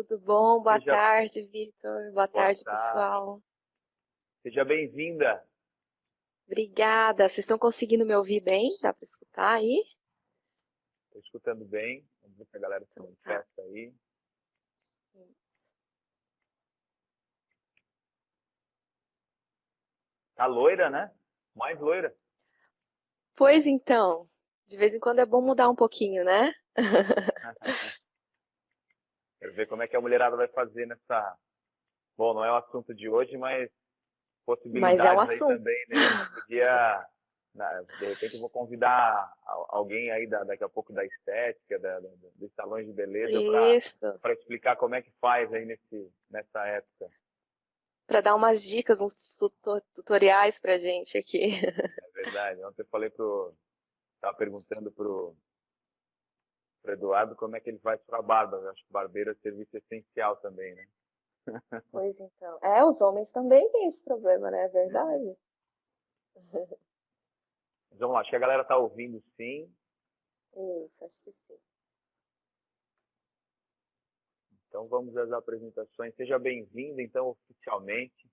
Tudo bom? Boa Seja, tarde, Vitor. Boa boa tarde, tarde, pessoal. seja bem-vinda. Obrigada. Vocês estão conseguindo me ouvir bem? Dá para escutar aí? Estou escutando bem. Vamos ver se a galera se Então tá. manifesta aí. Tá loira, né? Mais loira. Pois então, de vez em quando é bom mudar um pouquinho, né? Quero ver como é que a mulherada vai fazer nessa. Bom, não é o assunto de hoje, mas Mas é um possibilidades aí assunto. também, né? A gente podia. De repente eu vou convidar alguém aí daqui a pouco da estética, dos salões de beleza, Isso. para explicar como é que faz aí nessa época. Para dar umas dicas, uns tutoriais pra gente aqui. É verdade. Ontem eu falei Tava perguntando pro Eduardo como é que ele faz para a barba. Eu acho que barbeiro é serviço essencial também, né? Pois então. É, os homens também têm esse problema, né? É verdade. Mas vamos lá, acho que a galera tá ouvindo sim. Isso, acho que sim. Então vamos às apresentações. Seja bem-vindo, então, oficialmente.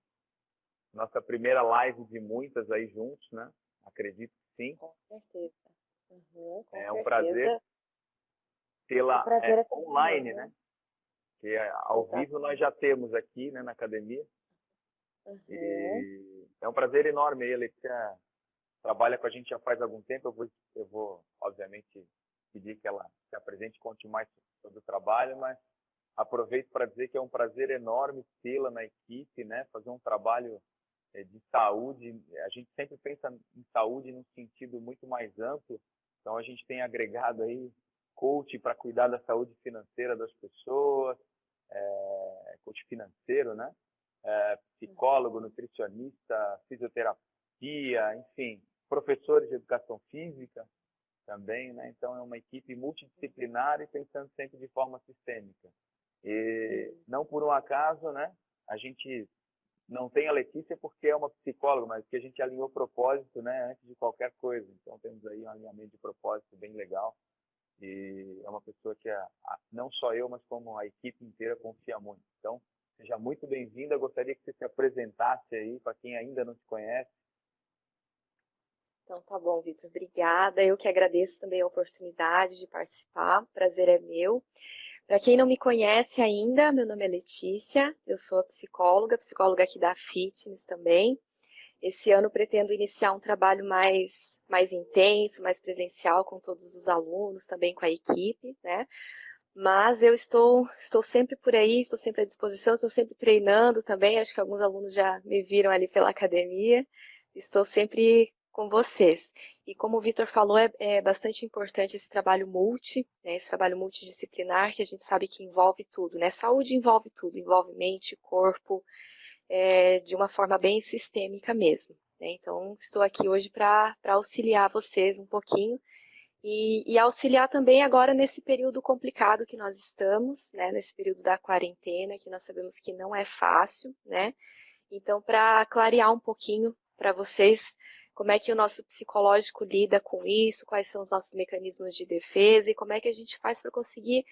Nossa primeira live de muitas aí juntos, né? Acredito que sim. Com certeza. Uhum, com É um prazer certeza. O tê-la prazer é todo meu, online, né? né? Que ao vivo nós Exatamente. já temos aqui, né, na academia. Uhum. E é um prazer enorme. Ele trabalha com a gente já faz algum tempo. Eu vou obviamente, pedir que ela se apresente e conte mais sobre o trabalho, mas aproveito para dizer que é um prazer enorme tê-la na equipe, né? Fazer um trabalho de saúde. A gente sempre pensa em saúde num sentido muito mais amplo. Então, a gente tem agregado aí coach para cuidar da saúde financeira das pessoas, coach financeiro, né? Psicólogo, nutricionista, fisioterapia, enfim, professores de educação física também, né? Então é uma equipe multidisciplinar e pensando sempre de forma sistêmica. E Isso. não por um acaso, né? A gente não tem a Letícia porque é uma psicóloga, mas porque a gente alinhou propósito, né? Antes de qualquer coisa. Então temos aí um alinhamento de propósito bem legal. E é uma pessoa que não só eu, mas como a equipe inteira confia muito. Então, seja muito bem-vinda. Gostaria que você se apresentasse aí para quem ainda não te conhece. Então tá bom, Vitor. Obrigada. Eu que agradeço também a oportunidade de participar. Prazer é meu. Para quem não me conhece ainda, meu nome é Letícia. Eu sou psicóloga, psicóloga aqui da Fitness também. Esse ano pretendo iniciar um trabalho mais intenso, mais presencial com todos os alunos, também com a equipe, né? Mas eu estou sempre por aí, estou sempre à disposição, estou sempre treinando também. Acho que alguns alunos já me viram ali pela academia. Estou sempre com vocês. E como o Vitor falou, é bastante importante esse trabalho né, esse trabalho multidisciplinar, que a gente sabe que envolve tudo, né? Saúde envolve tudo, envolve mente, corpo, de uma forma bem sistêmica mesmo. Né? Então, estou aqui hoje para auxiliar vocês um pouquinho e auxiliar também agora nesse período complicado que nós estamos, né? Nesse período da quarentena, que nós sabemos que não é fácil, né? Então, para clarear um pouquinho para vocês como é que o nosso psicológico lida com isso, quais são os nossos mecanismos de defesa e como é que a gente faz para conseguir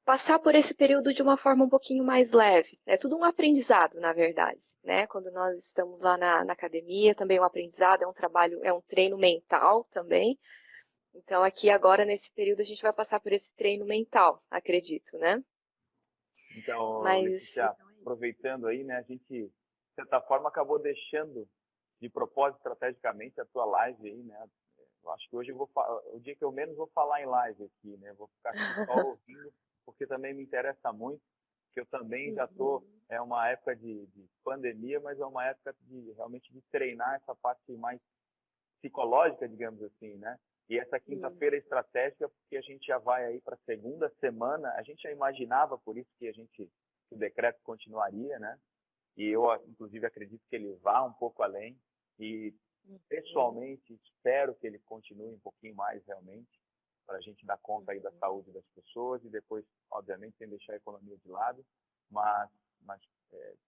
passar por esse período de uma forma um pouquinho mais leve. É tudo um aprendizado, na verdade, né? Quando nós estamos lá na academia, também é um aprendizado, é um trabalho, é um treino mental também. Então, aqui agora, nesse período, a gente vai passar por esse treino mental, acredito, né? Então, Mas, Letícia, então é isso. aproveitando aí, né? A gente, de certa forma, acabou deixando de propósito estrategicamente a tua live aí, né? Eu acho que hoje o dia que eu menos vou falar em live aqui, né? Vou ficar aqui só ouvindo, porque também me interessa muito, que eu também já tô, Uhum. é uma época de pandemia, mas é uma época de realmente de treinar essa parte mais psicológica, digamos assim, né? E essa quinta-feira é Isso. estratégica porque a gente já vai aí para a segunda semana. A gente já imaginava, por isso que o decreto continuaria, né? E eu, inclusive, acredito que ele vá um pouco além. E, Uhum. pessoalmente, espero que ele continue um pouquinho mais, realmente, para a gente dar conta aí da Uhum. saúde das pessoas e depois, obviamente, sem deixar a economia de lado, mas, mas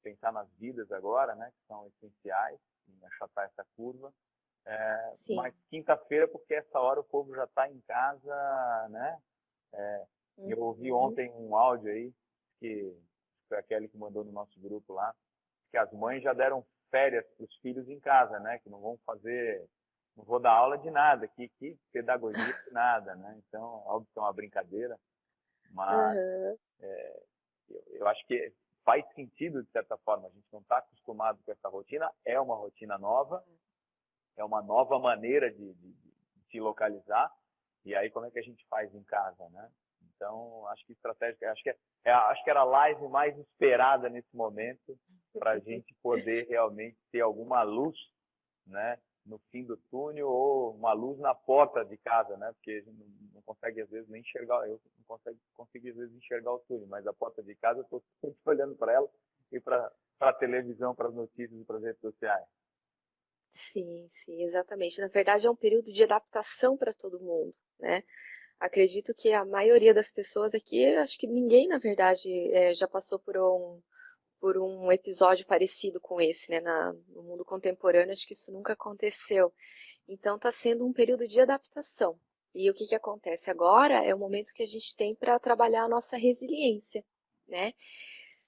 pensar nas vidas agora, né, que são essenciais, em achatar essa curva. Sim. Mas quinta-feira, porque essa hora o povo já está em casa, né? Eu ouvi Uhum. ontem um áudio aí que foi a Kelly que mandou no nosso grupo lá, que as mães já deram férias para os filhos em casa, né? Que não vão fazer, não vou dar aula de nada, que pedagogia de nada, né? Então, óbvio que é uma brincadeira, mas Aham. eu acho que faz sentido de certa forma. A gente não está acostumado com essa rotina, é uma rotina nova, é uma nova maneira de se localizar. E aí como é que a gente faz em casa, né? Então, acho que estratégica, acho que era a live mais esperada nesse momento para a gente poder realmente ter alguma luz, né, no fim do túnel ou uma luz na porta de casa, né? Porque a gente não consegue às vezes nem enxergar, eu não consigo às vezes enxergar o túnel, mas a porta de casa eu estou sempre olhando para ela e para a televisão, para as notícias e para as redes sociais. Sim, sim, exatamente. Na verdade, é um período de adaptação para todo mundo, né? Acredito que a maioria das pessoas aqui, acho que ninguém, na verdade, já passou por um episódio parecido com esse, né? No mundo contemporâneo, acho que isso nunca aconteceu. Então, está sendo um período de adaptação. E o que que acontece agora é o momento que a gente tem para trabalhar a nossa resiliência, né?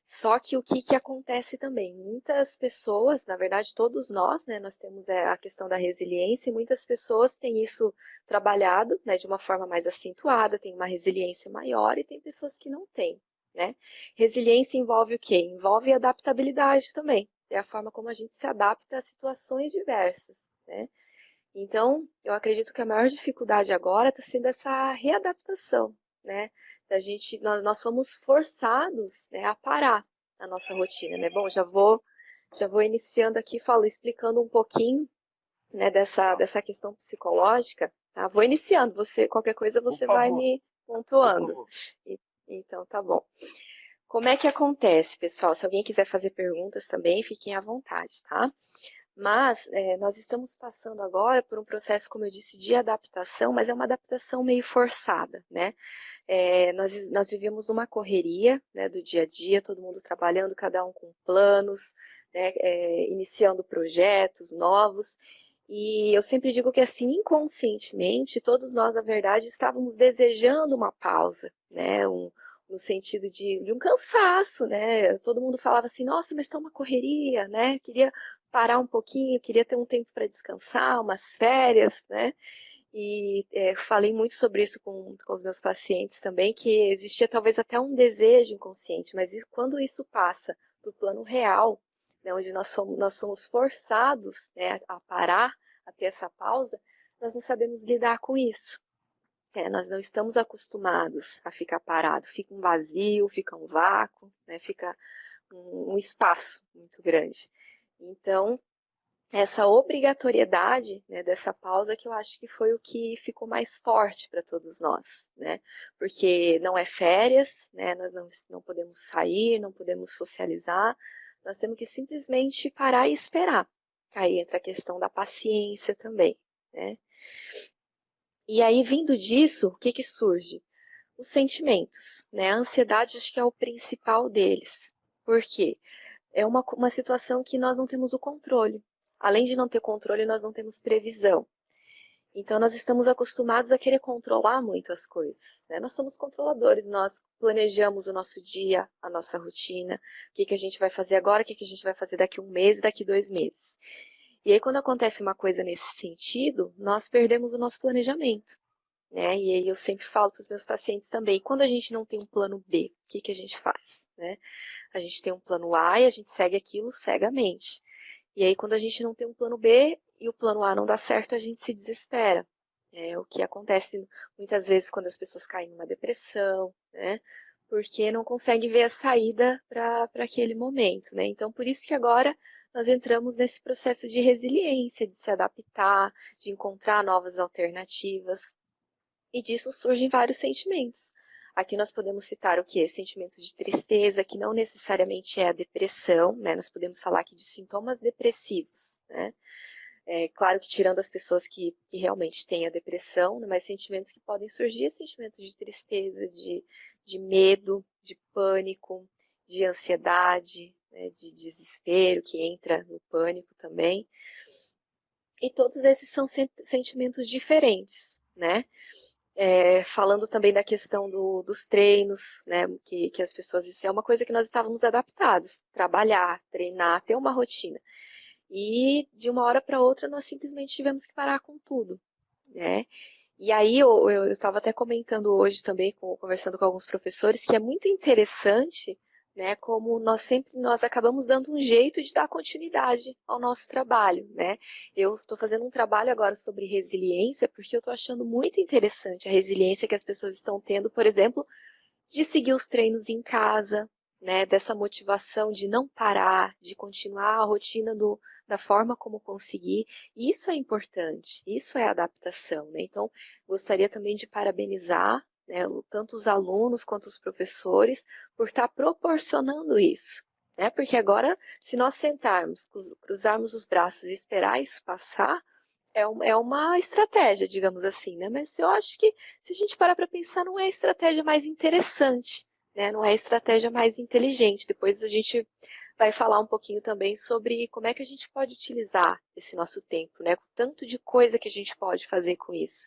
Só que o que que acontece também? Muitas pessoas, na verdade todos nós, né, nós temos a questão da resiliência e muitas pessoas têm isso trabalhado, né, de uma forma mais acentuada, tem uma resiliência maior e tem pessoas que não têm, né? Resiliência envolve o quê? Envolve adaptabilidade também. É a forma como a gente se adapta a situações diversas, né? Então, eu acredito que a maior dificuldade agora está sendo essa readaptação, né? Nós fomos forçados, né, a parar a nossa rotina, né? Bom, já vou iniciando aqui, explicando um pouquinho, né, dessa questão psicológica, tá? Vou iniciando, qualquer coisa Por você vai favor, me por pontuando. favor. E- Então, tá bom. Como é que acontece, pessoal? Se alguém quiser fazer perguntas também, fiquem à vontade, tá? Mas nós estamos passando agora por um processo, como eu disse, de adaptação, mas é uma adaptação meio forçada, né? Nós vivemos uma correria, né, do dia a dia, todo mundo trabalhando, cada um com planos, né, iniciando projetos novos. E eu sempre digo que, assim, inconscientemente, todos nós, na verdade, estávamos desejando uma pausa, né? No sentido de um cansaço, né? Todo mundo falava assim, nossa, mas está uma correria, né? Queria parar um pouquinho, queria ter um tempo para descansar, umas férias, né? E falei muito sobre isso com os meus pacientes também, que existia talvez até um desejo inconsciente, mas quando isso passa para o plano real, né, onde nós somos forçados, né, a parar, a ter essa pausa, nós não sabemos lidar com isso. Nós não estamos acostumados a ficar parado, fica um vazio, fica um vácuo, né, fica um espaço muito grande. Então, essa obrigatoriedade, né, dessa pausa que eu acho que foi o que ficou mais forte para todos nós, né? Porque não é férias, né? Nós não podemos sair, não podemos socializar, nós temos que simplesmente parar e esperar. Aí entra a questão da paciência também, né? E aí, vindo disso, o que que surge? Os sentimentos, né? A ansiedade acho que é o principal deles. Por quê? É uma situação que nós não temos o controle. Além de não ter controle, nós não temos previsão. Então, nós estamos acostumados a querer controlar muito as coisas, né? Nós somos controladores, nós planejamos o nosso dia, a nossa rotina, o que que a gente vai fazer agora, o que que a gente vai fazer daqui um mês, daqui 2 meses. E aí, quando acontece uma coisa nesse sentido, nós perdemos o nosso planejamento, né? E aí eu sempre falo para os meus pacientes também, quando a gente não tem um plano B, o que que a gente faz, né? A gente tem um plano A e a gente segue aquilo cegamente. E aí, quando a gente não tem um plano B e o plano A não dá certo, a gente se desespera. É o que acontece muitas vezes quando as pessoas caem numa depressão, né? Porque não conseguem ver a saída para aquele momento, né? Então, por isso que agora nós entramos nesse processo de resiliência, de se adaptar, de encontrar novas alternativas. E disso surgem vários sentimentos. Aqui nós podemos citar o que? Sentimento de tristeza, que não necessariamente é a depressão, né? Nós podemos falar aqui de sintomas depressivos, né? É claro que tirando as pessoas que realmente têm a depressão, né? Mas sentimentos que podem surgir, sentimento de tristeza, de medo, de pânico, de ansiedade, né? De desespero, que entra no pânico também. E todos esses são sentimentos diferentes, né? falando também da questão dos treinos, né, que as pessoas, isso é uma coisa que nós estávamos adaptados, trabalhar, treinar, ter uma rotina. E de uma hora para outra nós simplesmente tivemos que parar com tudo, né? E aí eu estava até comentando hoje também, conversando com alguns professores, que é muito interessante, né, como nós acabamos dando um jeito de dar continuidade ao nosso trabalho, né? Eu estou fazendo um trabalho agora sobre resiliência, porque eu estou achando muito interessante a resiliência que as pessoas estão tendo, por exemplo, de seguir os treinos em casa, né, dessa motivação de não parar, de continuar a rotina da forma como conseguir. Isso é importante, isso é adaptação, né? Então, gostaria também de parabenizar, né, tanto os alunos quanto os professores por estar proporcionando isso. Né? Porque agora, se nós sentarmos, cruzarmos os braços e esperar isso passar, é uma estratégia, digamos assim, né? Mas eu acho que se a gente parar para pensar, não é a estratégia mais interessante, né? Não é a estratégia mais inteligente. Depois a gente vai falar um pouquinho também sobre como é que a gente pode utilizar esse nosso tempo, né? Com tanto de coisa que a gente pode fazer com isso.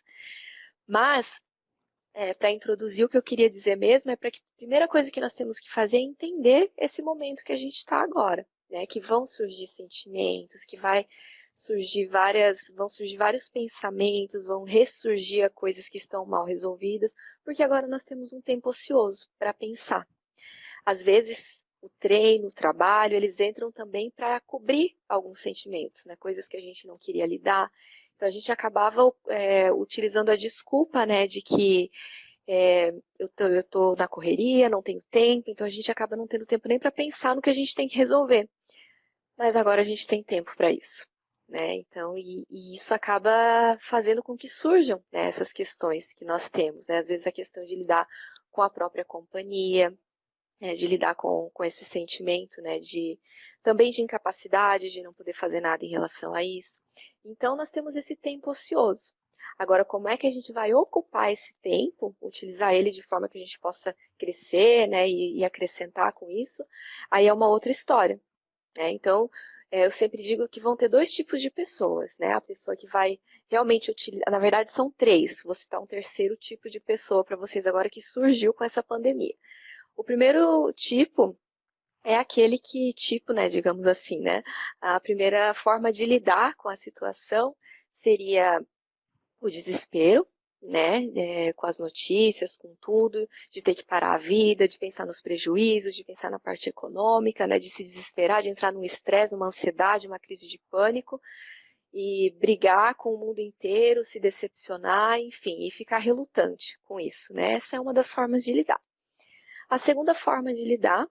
Mas, para introduzir o que eu queria dizer mesmo, é para que a primeira coisa que nós temos que fazer é entender esse momento que a gente está agora, né? Que vão surgir sentimentos, vão surgir vários pensamentos, vão ressurgir coisas que estão mal resolvidas, porque agora nós temos um tempo ocioso para pensar. Às vezes, o treino, o trabalho, eles entram também para cobrir alguns sentimentos, né? Coisas que a gente não queria lidar. Então, a gente acabava utilizando a desculpa, né, de que eu tô na correria, não tenho tempo, então a gente acaba não tendo tempo nem para pensar no que a gente tem que resolver. Mas agora a gente tem tempo para isso, né? Então, e isso acaba fazendo com que surjam, né, essas questões que nós temos, né? Às vezes a questão de lidar com a própria companhia, né, de lidar com esse sentimento, né, também de incapacidade, de não poder fazer nada em relação a isso. Então, nós temos esse tempo ocioso. Agora, como é que a gente vai ocupar esse tempo, utilizar ele de forma que a gente possa crescer, né, e acrescentar com isso, aí é uma outra história, né? Então, eu sempre digo que vão ter dois tipos de pessoas, né? A pessoa que vai realmente utilizar, na verdade são três, vou citar um terceiro tipo de pessoa para vocês agora que surgiu com essa pandemia. O primeiro tipo é aquele tipo, né, digamos assim, né? A primeira forma de lidar com a situação seria o desespero, né, com as notícias, com tudo, de ter que parar a vida, de pensar nos prejuízos, de pensar na parte econômica, né, de se desesperar, de entrar num estresse, uma ansiedade, uma crise de pânico e brigar com o mundo inteiro, se decepcionar, enfim, e ficar relutante com isso, né? Essa é uma das formas de lidar. A segunda forma de lidar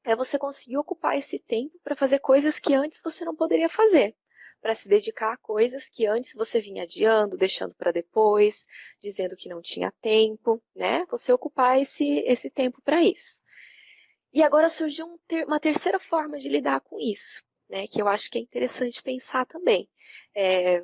é você conseguir ocupar esse tempo para fazer coisas que antes você não poderia fazer, para se dedicar a coisas que antes você vinha adiando, deixando para depois, dizendo que não tinha tempo, né? Você ocupar esse tempo para isso. E agora surgiu uma terceira forma de lidar com isso, né? Que eu acho que é interessante pensar também.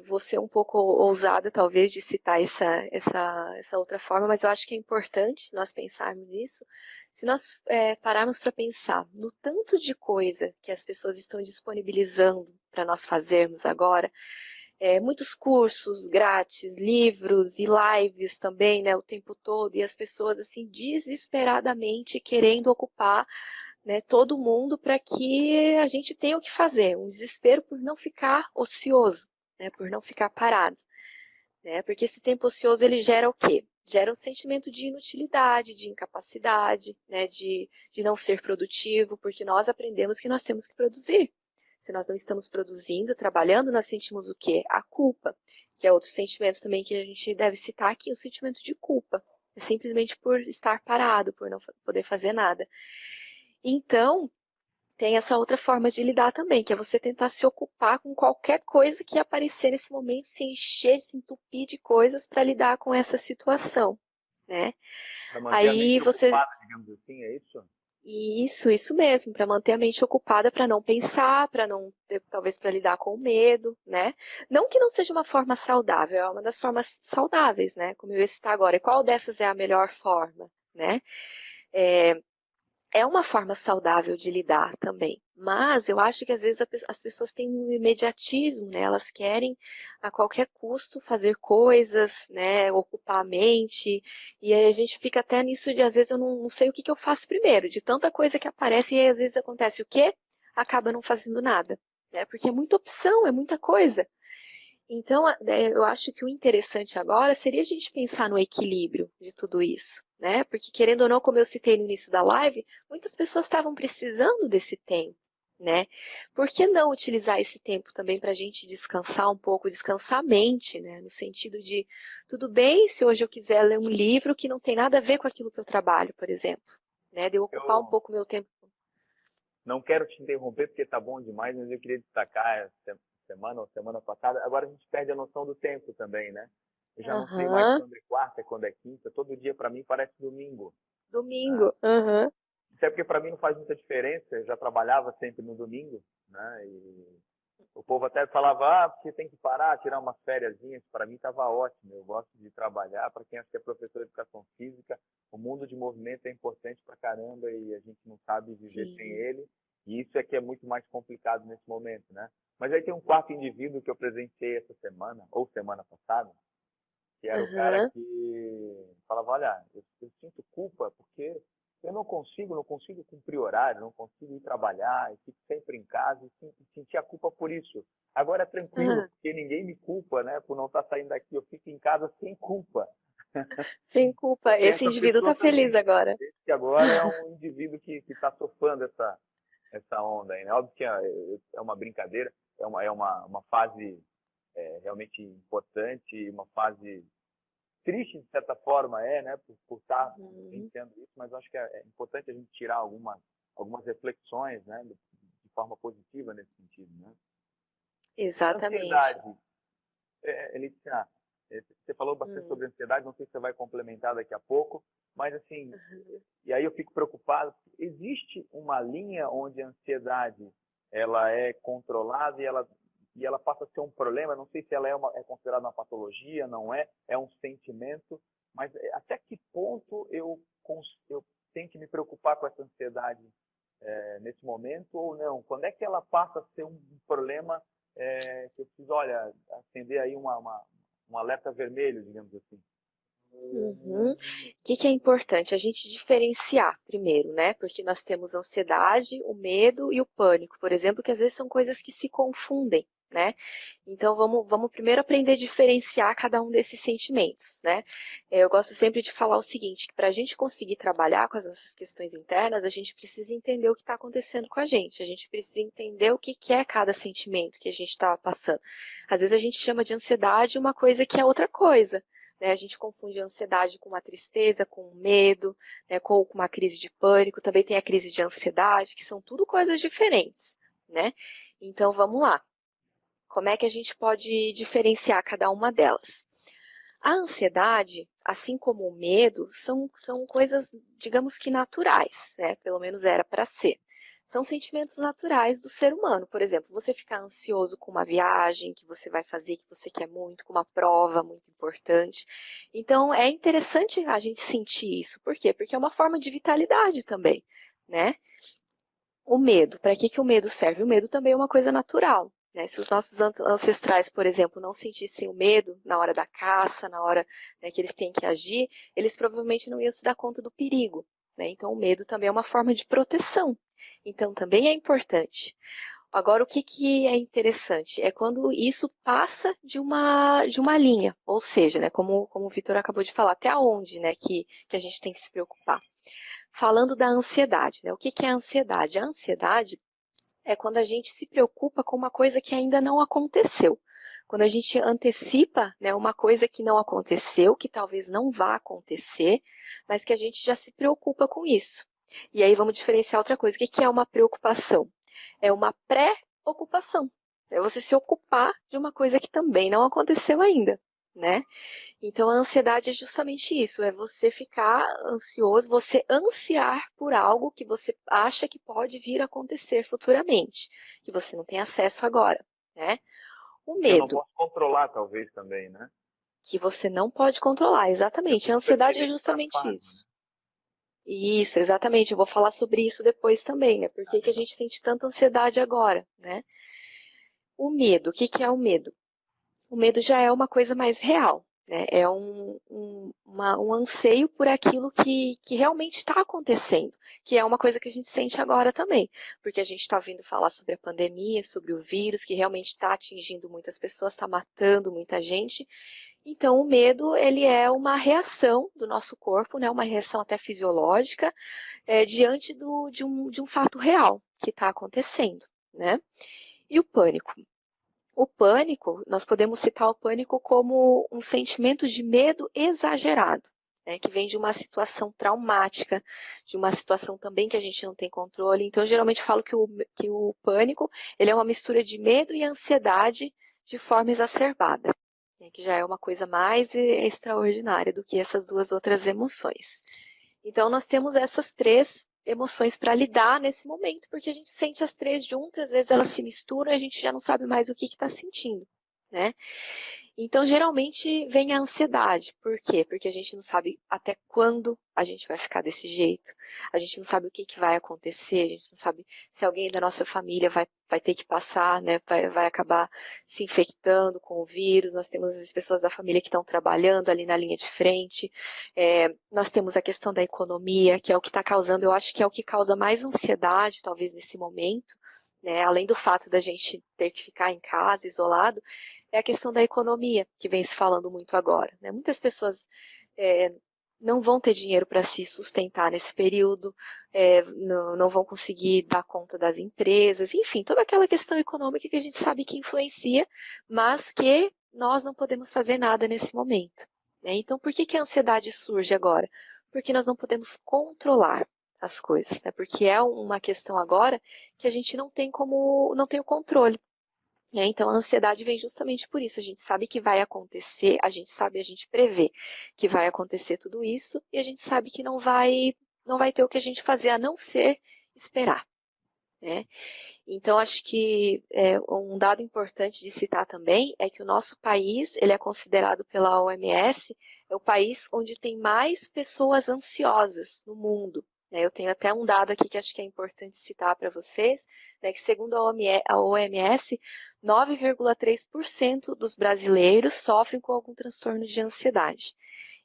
Vou ser um pouco ousada, talvez, de citar essa outra forma, mas eu acho que é importante nós pensarmos nisso. Se nós pararmos para pensar no tanto de coisa que as pessoas estão disponibilizando para nós fazermos agora, muitos cursos grátis, livros e lives também, né, o tempo todo, e as pessoas assim desesperadamente querendo ocupar, né, todo mundo para que a gente tenha o que fazer, um desespero por não ficar ocioso, né, por não ficar parado, né, porque esse tempo ocioso ele gera o quê? Gera um sentimento de inutilidade, de incapacidade, né, de não ser produtivo, porque nós aprendemos que nós temos que produzir. Se nós não estamos produzindo, trabalhando, nós sentimos o quê? A culpa, que é outro sentimento também que a gente deve citar aqui, o sentimento de culpa. É simplesmente por estar parado, por não poder fazer nada. Então, tem essa outra forma de lidar também, que é você tentar se ocupar com qualquer coisa que aparecer nesse momento, se encher, se entupir de coisas para lidar com essa situação, né? Para manter a Aí mente você ocupada, digamos assim, é isso? isso mesmo, para manter a mente ocupada, para não pensar, para não ter, talvez para lidar com o medo, né? Não que não seja uma forma saudável, é uma das formas saudáveis, né? Como eu ia citar agora. E qual dessas é a melhor forma, né? É uma forma saudável de lidar também. Mas eu acho que às vezes as pessoas têm um imediatismo, né? Elas querem a qualquer custo fazer coisas, né? Ocupar a mente. E aí a gente fica até nisso de às vezes eu não sei o que que eu faço primeiro, de tanta coisa que aparece e aí às vezes acontece o quê? Acaba não fazendo nada, né? Porque é muita opção, é muita coisa. Então, eu acho que o interessante agora seria a gente pensar no equilíbrio de tudo isso, né? Porque, querendo ou não, como eu citei no início da live, muitas pessoas estavam precisando desse tempo, né? Por que não utilizar esse tempo também para a gente descansar um pouco, descansar a mente, né? No sentido de, tudo bem se hoje eu quiser ler um livro que não tem nada a ver com aquilo que eu trabalho, por exemplo, né? De eu ocupar um Eu pouco meu tempo. não quero te interromper porque tá bom demais, mas eu queria destacar essa semana ou semana passada. Agora a gente perde a noção do tempo também, né? Eu já não sei mais Aham, quando é quarta, quando é quinta. Todo dia para mim parece domingo, né? domingo, aham, Até porque para mim não faz muita diferença. Eu já trabalhava sempre no domingo, né? E o povo até falava, porque tem que parar, tirar umas fériasinhas. Para mim estava ótimo. Eu gosto de trabalhar. Para quem acha que é professor de educação física, o mundo de movimento é importante para caramba e a gente não sabe viver sem sim, ele. E isso é que é muito mais complicado nesse momento, né? Mas aí tem um quarto indivíduo que eu presenciei essa semana, ou semana passada, que era o cara aham, que falava, olha, eu sinto culpa porque eu não consigo cumprir horário, não consigo ir trabalhar, eu fico sempre em casa e senti a culpa por isso. Agora é tranquilo, aham. porque ninguém me culpa, né, por não estar saindo daqui, eu fico em casa sem culpa. Sem culpa, Tem esse essa indivíduo está pessoa feliz também. agora. Esse agora é um indivíduo que está surfando essa onda aí, né? Óbvio que é uma brincadeira, uma fase realmente importante, uma fase triste de certa forma né, por estar Uhum, vivenciando isso, mas eu acho que é importante a gente tirar algumas reflexões, né, de forma positiva nesse sentido, né. exatamente. Ansiedade, Elícia, você falou bastante Hum, sobre ansiedade, não sei se você vai complementar daqui a pouco, mas assim, uhum, e aí eu fico preocupado, existe uma linha onde a ansiedade ela é controlada e ela passa a ser um problema, não sei se ela é considerada uma patologia, não é um sentimento, mas até que ponto eu tenho que me preocupar com essa ansiedade nesse momento ou não? Quando é que ela passa a ser um problema que eu preciso, olha, acender aí um alerta vermelho, digamos assim? uhum. O que é importante? A gente diferenciar primeiro, né? Porque nós temos ansiedade, o medo e o pânico, por exemplo, que às vezes são coisas que se confundem, né? Então vamos primeiro aprender a diferenciar cada um desses sentimentos, né? Eu gosto sempre de falar o seguinte, que para a gente conseguir trabalhar com as nossas questões internas, a gente precisa entender o que está acontecendo com a gente precisa entender o que é cada sentimento que a gente está passando. Às vezes a gente chama de ansiedade uma coisa que é outra coisa, né? A gente confunde a ansiedade com uma tristeza, com um medo, né? Com uma crise de pânico, também tem a crise de ansiedade, que são tudo coisas diferentes, né? Então vamos lá. Como é que a gente pode diferenciar cada uma delas? A ansiedade, assim como o medo, são coisas, digamos que naturais, né? Pelo menos era para ser. São sentimentos naturais do ser humano. Por exemplo, você ficar ansioso com uma viagem que você vai fazer, que você quer muito, com uma prova muito importante. Então, é interessante a gente sentir isso. Por quê? Porque é uma forma de vitalidade também, né? O medo, para que o medo serve? O medo também é uma coisa natural. Né? Se os nossos ancestrais, por exemplo, não sentissem o medo na hora da caça, na hora né, que eles têm que agir, eles provavelmente não iam se dar conta do perigo. Né? Então, o medo também é uma forma de proteção. Então, também é importante. Agora, o que é interessante é quando isso passa de uma linha, ou seja, né, como o Vitor acabou de falar, até onde né, que a gente tem que se preocupar. Falando da ansiedade, né? O que é a ansiedade? A ansiedade é quando a gente se preocupa com uma coisa que ainda não aconteceu. Quando a gente antecipa né, uma coisa que não aconteceu, que talvez não vá acontecer, mas que a gente já se preocupa com isso. E aí vamos diferenciar outra coisa. O que é uma preocupação? É uma pré-ocupação. É você se ocupar de uma coisa que também não aconteceu ainda, né? Então, a ansiedade é justamente isso, é você ficar ansioso, você ansiar por algo que você acha que pode vir a acontecer futuramente, que você não tem acesso agora, né? O Que eu não medo, posso controlar, talvez, também, né? que você não pode controlar, Eu exatamente. A fico ansiedade é percebendo essa justamente fase, né? isso. Isso, exatamente. Eu vou falar sobre isso depois também, né? Por que que a gente sente tanta ansiedade agora, né? O medo, o que que é o medo? O medo já é uma coisa mais real, né? É um anseio por aquilo que realmente está acontecendo, que é uma coisa que a gente sente agora também, porque a gente está ouvindo falar sobre a pandemia, sobre o vírus, que realmente está atingindo muitas pessoas, está matando muita gente. Então, o medo, ele é uma reação do nosso corpo, né? Uma reação até fisiológica, diante de um fato real que está acontecendo, né? E o pânico? O pânico, nós podemos citar o pânico como um sentimento de medo exagerado, né, que vem de uma situação traumática, de uma situação também que a gente não tem controle. Então, geralmente falo que o pânico ele é uma mistura de medo e ansiedade de forma exacerbada, né, que já é uma coisa mais extraordinária do que essas duas outras emoções. Então, nós temos essas três emoções para lidar nesse momento, porque a gente sente as três juntas, às vezes elas se misturam e a gente já não sabe mais o que está sentindo, né? Então, geralmente vem a ansiedade. Por quê? Porque a gente não sabe até quando a gente vai ficar desse jeito. A gente não sabe o que vai acontecer. A gente não sabe se alguém da nossa família vai ter que passar, né? Vai acabar se infectando com o vírus. Nós temos as pessoas da família que estão trabalhando ali na linha de frente. Nós temos a questão da economia, que é o que está causando, eu acho que é o que causa mais ansiedade, talvez, nesse momento. Né? Além do fato da gente ter que ficar em casa, isolado, é a questão da economia, que vem se falando muito agora. Né? Muitas pessoas é, não vão ter dinheiro para se sustentar nesse período, não vão conseguir dar conta das empresas, enfim, toda aquela questão econômica que a gente sabe que influencia, mas que nós não podemos fazer nada nesse momento. Né? Então, por que a ansiedade surge agora? Porque nós não podemos controlar as coisas, né? Porque é uma questão agora que a gente não tem o controle. Então, a ansiedade vem justamente por isso. A gente sabe que vai acontecer, a gente prevê que vai acontecer tudo isso, e a gente sabe que não vai ter o que a gente fazer a não ser esperar. Né? Então, acho que um dado importante de citar também é que o nosso país, ele é considerado pela OMS, é o país onde tem mais pessoas ansiosas no mundo. Eu tenho até um dado aqui que acho que é importante citar para vocês, né, que segundo a OMS, 9,3% dos brasileiros sofrem com algum transtorno de ansiedade.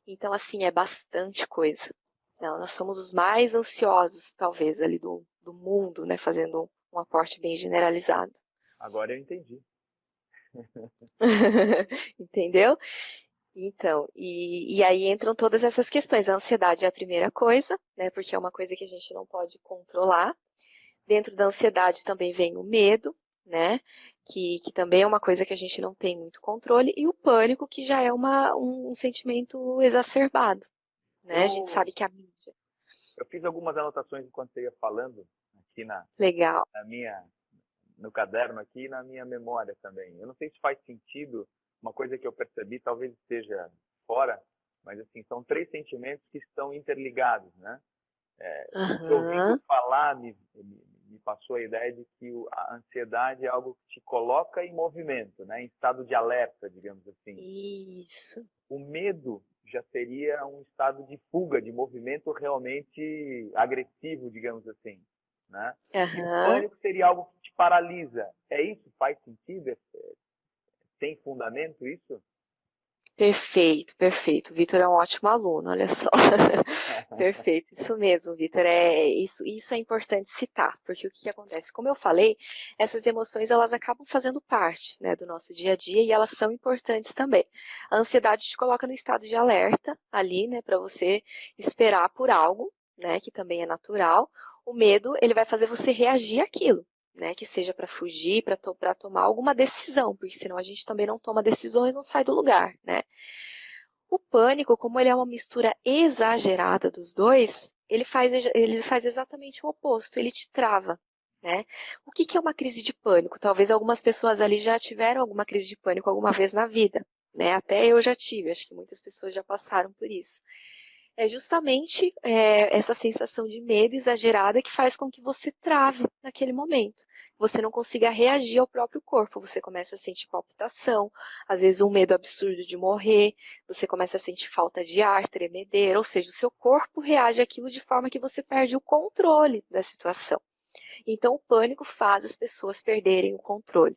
Então, assim, é bastante coisa. Não, nós somos os mais ansiosos, talvez, ali do mundo, né, fazendo um aporte bem generalizado. Agora eu entendi. Entendeu? Então, e aí entram todas essas questões. A ansiedade é a primeira coisa, né, porque é uma coisa que a gente não pode controlar. Dentro da ansiedade também vem o medo, né, que também é uma coisa que a gente não tem muito controle, e o pânico, que já é um sentimento exacerbado, né? A gente Eu, sabe que a mídia. eu fiz algumas anotações enquanto você ia falando aqui Legal. na minha, no caderno aqui e na minha memória também. Eu não sei se faz sentido, uma coisa que eu percebi, talvez esteja fora, mas assim, são três sentimentos que estão interligados, né? Ouvindo Aham. falar, me passou a ideia de que a ansiedade é algo que te coloca em movimento, né? Em estado de alerta, digamos assim. Isso. O medo já seria um estado de fuga, de movimento realmente agressivo, digamos assim, né? E o Aham. pânico seria algo que te paralisa. É isso? Faz sentido? Tem fundamento isso? Perfeito, perfeito. O Vitor é um ótimo aluno, olha só. Perfeito, isso mesmo, Vitor. Isso é importante citar, porque o que acontece? Como eu falei, essas emoções elas acabam fazendo parte, né, do nosso dia a dia e elas são importantes também. A ansiedade te coloca no estado de alerta ali, né, para você esperar por algo, né, que também é natural. O medo, ele vai fazer você reagir àquilo. Né, que seja para fugir, para tomar alguma decisão, porque senão a gente também não toma decisões, não sai do lugar, né? O pânico, como ele é uma mistura exagerada dos dois, ele faz exatamente o oposto, ele te trava. Né? O que é uma crise de pânico? Talvez algumas pessoas ali já tiveram alguma crise de pânico alguma vez na vida. Né? Até eu já tive, acho que muitas pessoas já passaram por isso. É justamente essa sensação de medo exagerada que faz com que você trave naquele momento. Você não consiga reagir ao próprio corpo. Você começa a sentir palpitação, às vezes um medo absurdo de morrer, você começa a sentir falta de ar, tremedeira, ou seja, o seu corpo reage àquilo de forma que você perde o controle da situação. Então, o pânico faz as pessoas perderem o controle.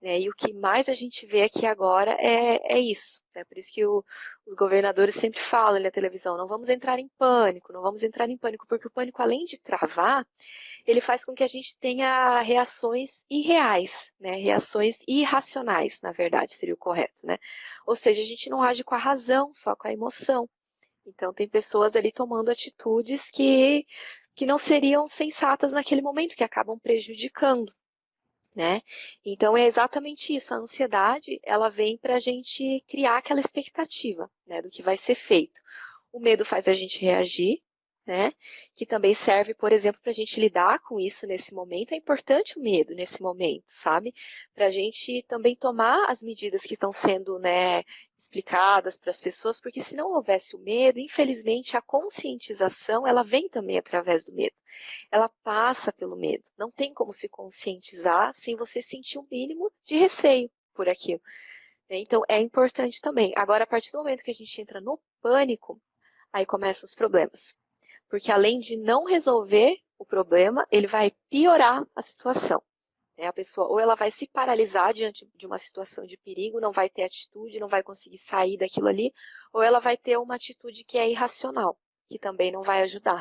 Né? E o que mais a gente vê aqui agora é isso. Né? Por isso que os governadores sempre falam na televisão, não vamos entrar em pânico, não vamos entrar em pânico, porque o pânico, além de travar, ele faz com que a gente tenha reações irreais, né? Reações irracionais, na verdade, seria o correto. Né? Ou seja, a gente não age com a razão, só com a emoção. Então, tem pessoas ali tomando atitudes que não seriam sensatas naquele momento, que acabam prejudicando. Né? Então é exatamente isso. A ansiedade, ela vem para a gente criar aquela expectativa, né, do que vai ser feito. O medo faz a gente reagir, né? Que também serve, por exemplo, para a gente lidar com isso nesse momento. É importante o medo nesse momento, sabe? Para a gente também tomar as medidas que estão sendo, né, explicadas para as pessoas, porque se não houvesse o medo, infelizmente a conscientização ela vem também através do medo. Ela passa pelo medo. Não tem como se conscientizar sem você sentir um mínimo de receio por aquilo. Então é importante também. Agora, a partir do momento que a gente entra no pânico, aí começam os problemas. Porque além de não resolver o problema, ele vai piorar a situação. A pessoa ou ela vai se paralisar diante de uma situação de perigo, não vai ter atitude, não vai conseguir sair daquilo ali, ou ela vai ter uma atitude que é irracional, que também não vai ajudar.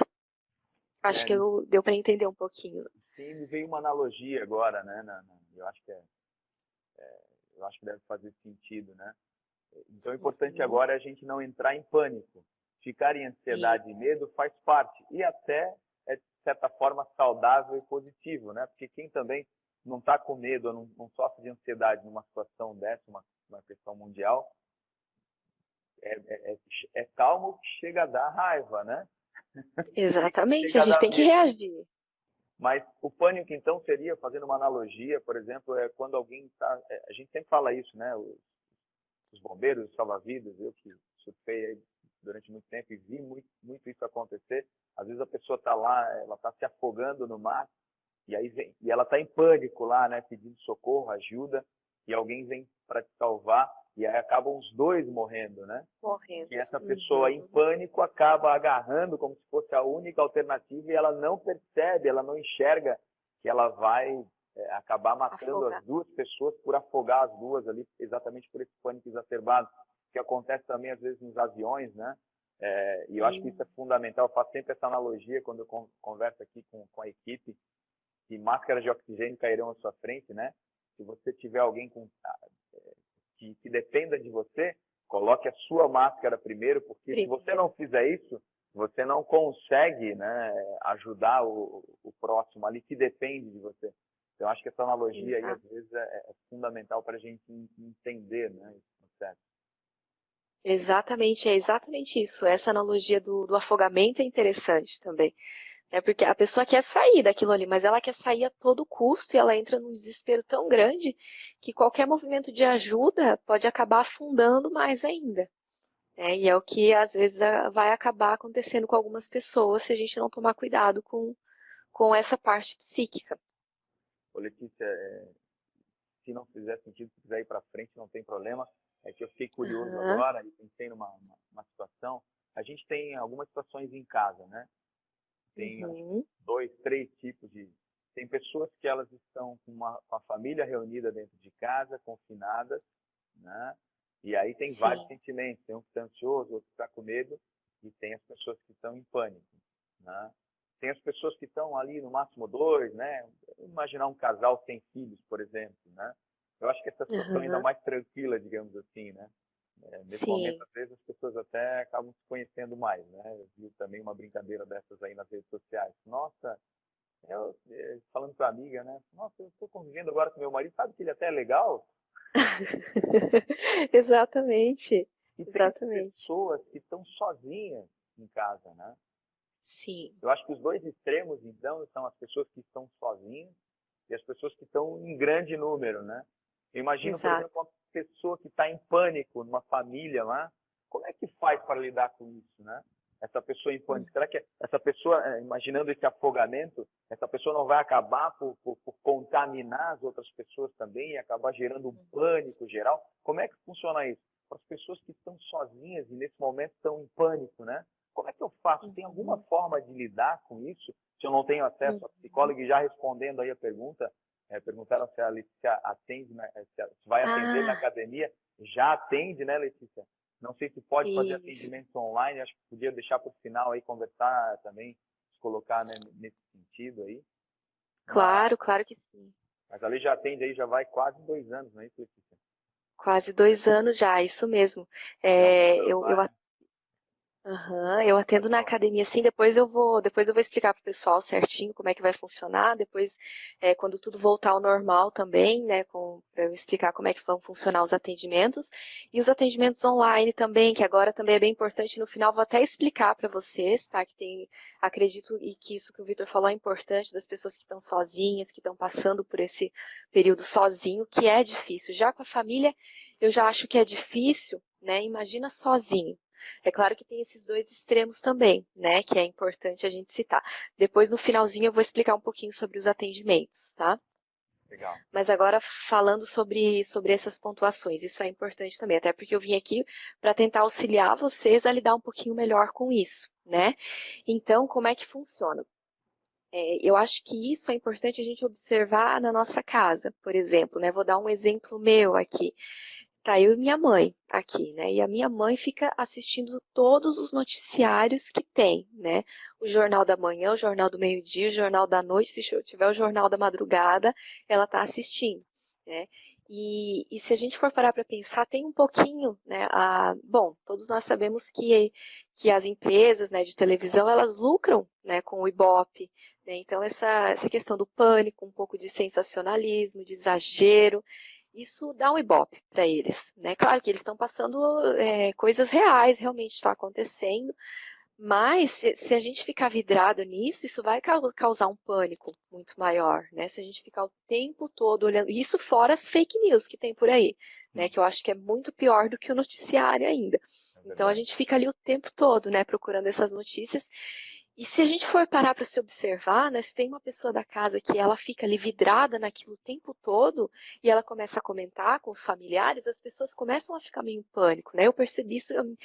Acho que deu para entender um pouquinho. Sim, me veio uma analogia agora, né? Eu acho que eu acho que deve fazer sentido, né? Então, o importante agora é a gente não entrar em pânico. Ficar em ansiedade e medo faz parte. E até é, de certa forma, saudável e positivo, né? Porque quem também não está com medo, não sofre de ansiedade numa situação dessa, uma questão mundial, é calmo que chega a dar raiva, né? Exatamente, a Chega a gente dar tem que medo. reagir. Mas o pânico, então, seria, fazendo uma analogia, por exemplo, é quando alguém está... a gente sempre fala isso, né? Os bombeiros, os salva-vidas, eu que surfei aí durante muito tempo e vi muito isso acontecer. Às vezes a pessoa está lá, ela está se afogando no mar e aí vem, e ela está em pânico lá, né, pedindo socorro, ajuda, e alguém vem para te salvar e aí acabam os dois morrendo, né? Morrendo. E essa pessoa em pânico acaba agarrando como se fosse a única alternativa e ela não percebe, ela não enxerga que ela vai acabar matando Afogar. as duas pessoas por afogar as duas ali, exatamente por esse pânico exacerbado, que acontece também às vezes nos aviões, né? E eu acho que isso é fundamental. Eu faço sempre essa analogia quando eu converso aqui com a equipe, que máscaras de oxigênio cairão à sua frente, né? Se você tiver alguém que dependa de você, coloque a sua máscara primeiro, porque se você não fizer isso, você não consegue, né, ajudar o próximo ali que depende de você. Então, acho que essa analogia aí, às vezes, é fundamental para a gente entender, né, isso, certo? Exatamente, é exatamente isso. Essa analogia do afogamento é interessante também. Porque a pessoa quer sair daquilo ali, mas ela quer sair a todo custo e ela entra num desespero tão grande que qualquer movimento de ajuda pode acabar afundando mais ainda. E é o que às vezes vai acabar acontecendo com algumas pessoas se a gente não tomar cuidado com essa parte psíquica. Ô, Letícia, se não fizer sentido, se quiser ir para frente, não tem problema. É que eu fiquei curioso agora e pensei numa situação. A gente tem algumas situações em casa, né? Tem dois, três tipos de... Tem pessoas que elas estão com a família reunida dentro de casa, confinadas, né? E aí tem vários sentimentos. Tem um que está ansioso, outro que está com medo, e tem as pessoas que estão em pânico, né? Tem as pessoas que estão ali no máximo dois, né? Imaginar um casal sem filhos, por exemplo, né? Eu acho que essa situação é ainda mais tranquila, digamos assim, né? Nesse momento, às vezes, as pessoas até acabam se conhecendo mais, né? Eu vi também uma brincadeira dessas aí nas redes sociais. Nossa, falando com a amiga, né? Nossa, eu estou convivendo agora com meu marido, sabe que ele até é legal? Exatamente, E tem exatamente. pessoas que estão sozinhas em casa, né? Sim, Eu acho que os dois extremos, então, são as pessoas que estão sozinhas e as pessoas que estão em grande número, né? Eu imagino, por exemplo, exato. uma pessoa que está em pânico numa família lá, como é que faz para lidar com isso, né? essa pessoa em pânico? Será que essa pessoa, imaginando esse afogamento, essa pessoa não vai acabar por contaminar as outras pessoas também e acabar gerando um pânico geral? Como é que funciona isso? Para as pessoas que estão sozinhas e nesse momento estão em pânico, né? Como é que eu faço? Tem alguma forma de lidar com isso? Se eu não tenho acesso a psicólogo, e já respondendo aí a pergunta, perguntaram se a Letícia atende, se vai atender na Ah, academia. Já atende, né, Letícia? Não sei se pode fazer isso. atendimentos online, acho que podia deixar para o final aí, conversar também, se colocar, né, nesse sentido aí. Mas, Claro, claro que sim. mas ali já atende aí, já vai quase 2 anos, não é isso, Letícia? Quase 2 anos já, isso mesmo. Já é um bom Eu trabalho. Aham, eu atendo na Pode falar. academia, sim, depois eu vou explicar para o pessoal certinho como é que vai funcionar, depois, quando tudo voltar ao normal também, né, para eu explicar como é que vão funcionar os atendimentos, e os atendimentos online também, que agora também é bem importante, no final vou até explicar para vocês, tá, que tem, acredito, e que isso que o Vitor falou é importante, das pessoas que estão sozinhas, que estão passando por esse período sozinho, que é difícil, já com a família, eu já acho que é difícil, né, imagina sozinho. É claro que tem esses dois extremos também, né, que é importante a gente citar. Depois, no finalzinho, eu vou explicar um pouquinho sobre os atendimentos, tá? Legal. Mas agora, falando sobre essas pontuações, isso é importante também, até porque eu vim aqui para tentar auxiliar vocês a lidar um pouquinho melhor com isso, né? Então, como é que funciona? Eu acho que isso é importante a gente observar na nossa casa, por exemplo, né? Vou dar um exemplo meu aqui. Tá, eu e minha mãe aqui, né? E a minha mãe fica assistindo todos os noticiários que tem, né? O Jornal da Manhã, o Jornal do Meio-Dia, o Jornal da Noite, se tiver o Jornal da Madrugada, ela tá assistindo, né? E se a gente for parar para pensar, tem um pouquinho, né? Bom, todos nós sabemos que as empresas, né, de televisão, elas lucram, né, com o Ibope, né? Então, essa questão do pânico, um pouco de sensacionalismo, de exagero, isso dá um ibope para eles, né? Claro que eles estão passando coisas reais, realmente está acontecendo, mas se a gente ficar vidrado nisso, isso vai causar um pânico muito maior, né? Se a gente ficar o tempo todo olhando, isso fora as fake news que tem por aí, né? Que eu acho que é muito pior do que o noticiário ainda. É Então a verdade. gente fica ali o tempo todo, né, procurando essas notícias e se a gente for parar para se observar, né, se tem uma pessoa da casa que ela fica ali vidrada naquilo o tempo todo e ela começa a comentar com os familiares, as pessoas começam a ficar meio em pânico, né? Eu percebi isso, minha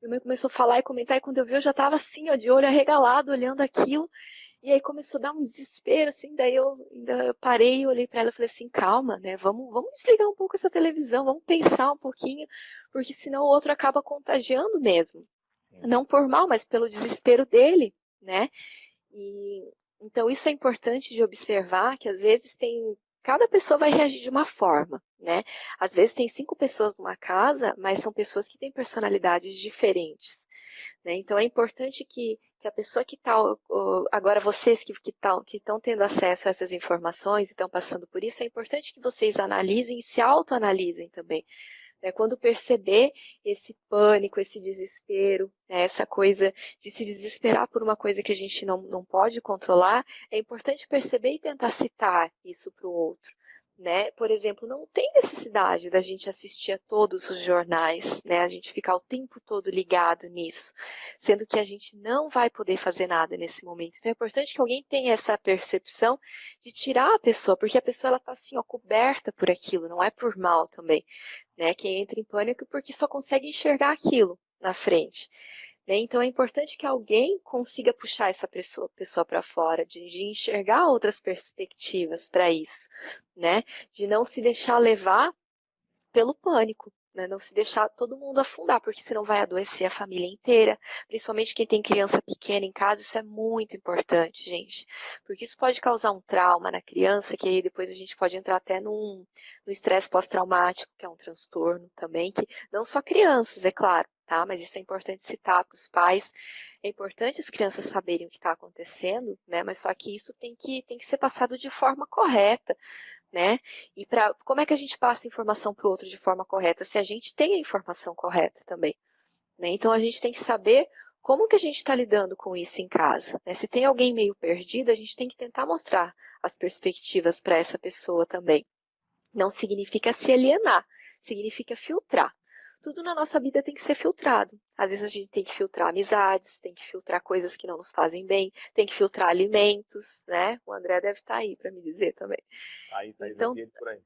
mãe começou a falar e comentar e quando eu vi eu já estava assim, ó, de olho arregalado, olhando aquilo e aí começou a dar um desespero, assim, daí eu parei, olhei para ela e falei assim, calma, né? Vamos desligar um pouco essa televisão, vamos pensar um pouquinho, porque senão o outro acaba contagiando mesmo. Sim. Não por mal, mas pelo desespero dele, né? E, então isso é importante de observar que às vezes cada pessoa vai reagir de uma forma, né? Às vezes tem 5 pessoas numa casa, mas são pessoas que têm personalidades diferentes, né? Então é importante que a pessoa que está, agora vocês que estão tendo acesso a essas informações e estão passando por isso, é importante que vocês analisem e se autoanalisem também, né? Quando perceber esse pânico, esse desespero, né? Essa coisa de se desesperar por uma coisa que a gente não pode controlar, é importante perceber e tentar citar isso para o outro. Né? Por exemplo, não tem necessidade da gente assistir a todos os jornais, né? A gente ficar o tempo todo ligado nisso, sendo que a gente não vai poder fazer nada nesse momento. Então é importante que alguém tenha essa percepção de tirar a pessoa, porque a pessoa ela está assim, ó, coberta por aquilo, não é por mal também, né? Quem entra em pânico porque só consegue enxergar aquilo na frente. Né? Então é importante que alguém consiga puxar essa pessoa para fora, de enxergar outras perspectivas para isso, né? De não se deixar levar pelo pânico. Né? Não se deixar todo mundo afundar, porque senão vai adoecer a família inteira, principalmente quem tem criança pequena em casa, isso é muito importante, gente, porque isso pode causar um trauma na criança, que aí depois a gente pode entrar até no estresse pós-traumático, que é um transtorno também, que não só crianças, é claro, tá? Mas isso é importante citar para os pais, é importante as crianças saberem o que está acontecendo, né? Mas só que isso tem que ser passado de forma correta, né? E como é que a gente passa a informação para o outro de forma correta? Se a gente tem a informação correta também, né? Então a gente tem que saber como que a gente está lidando com isso em casa, né? Se tem alguém meio perdido, a gente tem que tentar mostrar as perspectivas para essa pessoa também. Não significa se alienar, significa filtrar. tudo na nossa vida tem que ser filtrado. Às vezes a gente tem que filtrar amizades, tem que filtrar coisas que não nos fazem bem, tem que filtrar alimentos, né? O André deve estar aí para me dizer também. Tá aí, Então, por aí.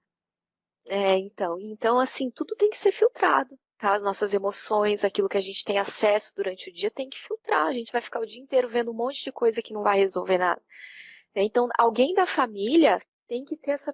então, assim, tudo tem que ser filtrado, tá? As nossas emoções, aquilo que a gente tem acesso durante o dia, tem que filtrar. A gente vai ficar o dia inteiro vendo um monte de coisa que não vai resolver nada. Então, alguém da família tem que ter essa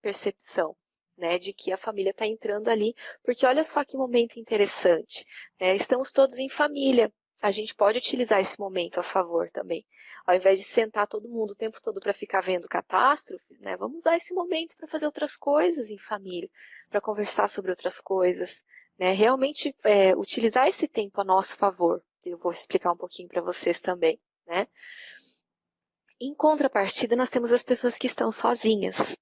percepção, né, de que a família está entrando ali, porque olha só que momento interessante, né? Estamos todos em família. A gente pode utilizar esse momento a favor também. Ao invés de sentar todo mundo o tempo todo para ficar vendo catástrofes, né, vamos usar esse momento para fazer outras coisas em família, para conversar sobre outras coisas, né? Realmente utilizar esse tempo a nosso favor. Eu vou explicar um pouquinho para vocês também, né? Em contrapartida, nós temos as pessoas que estão sozinhas,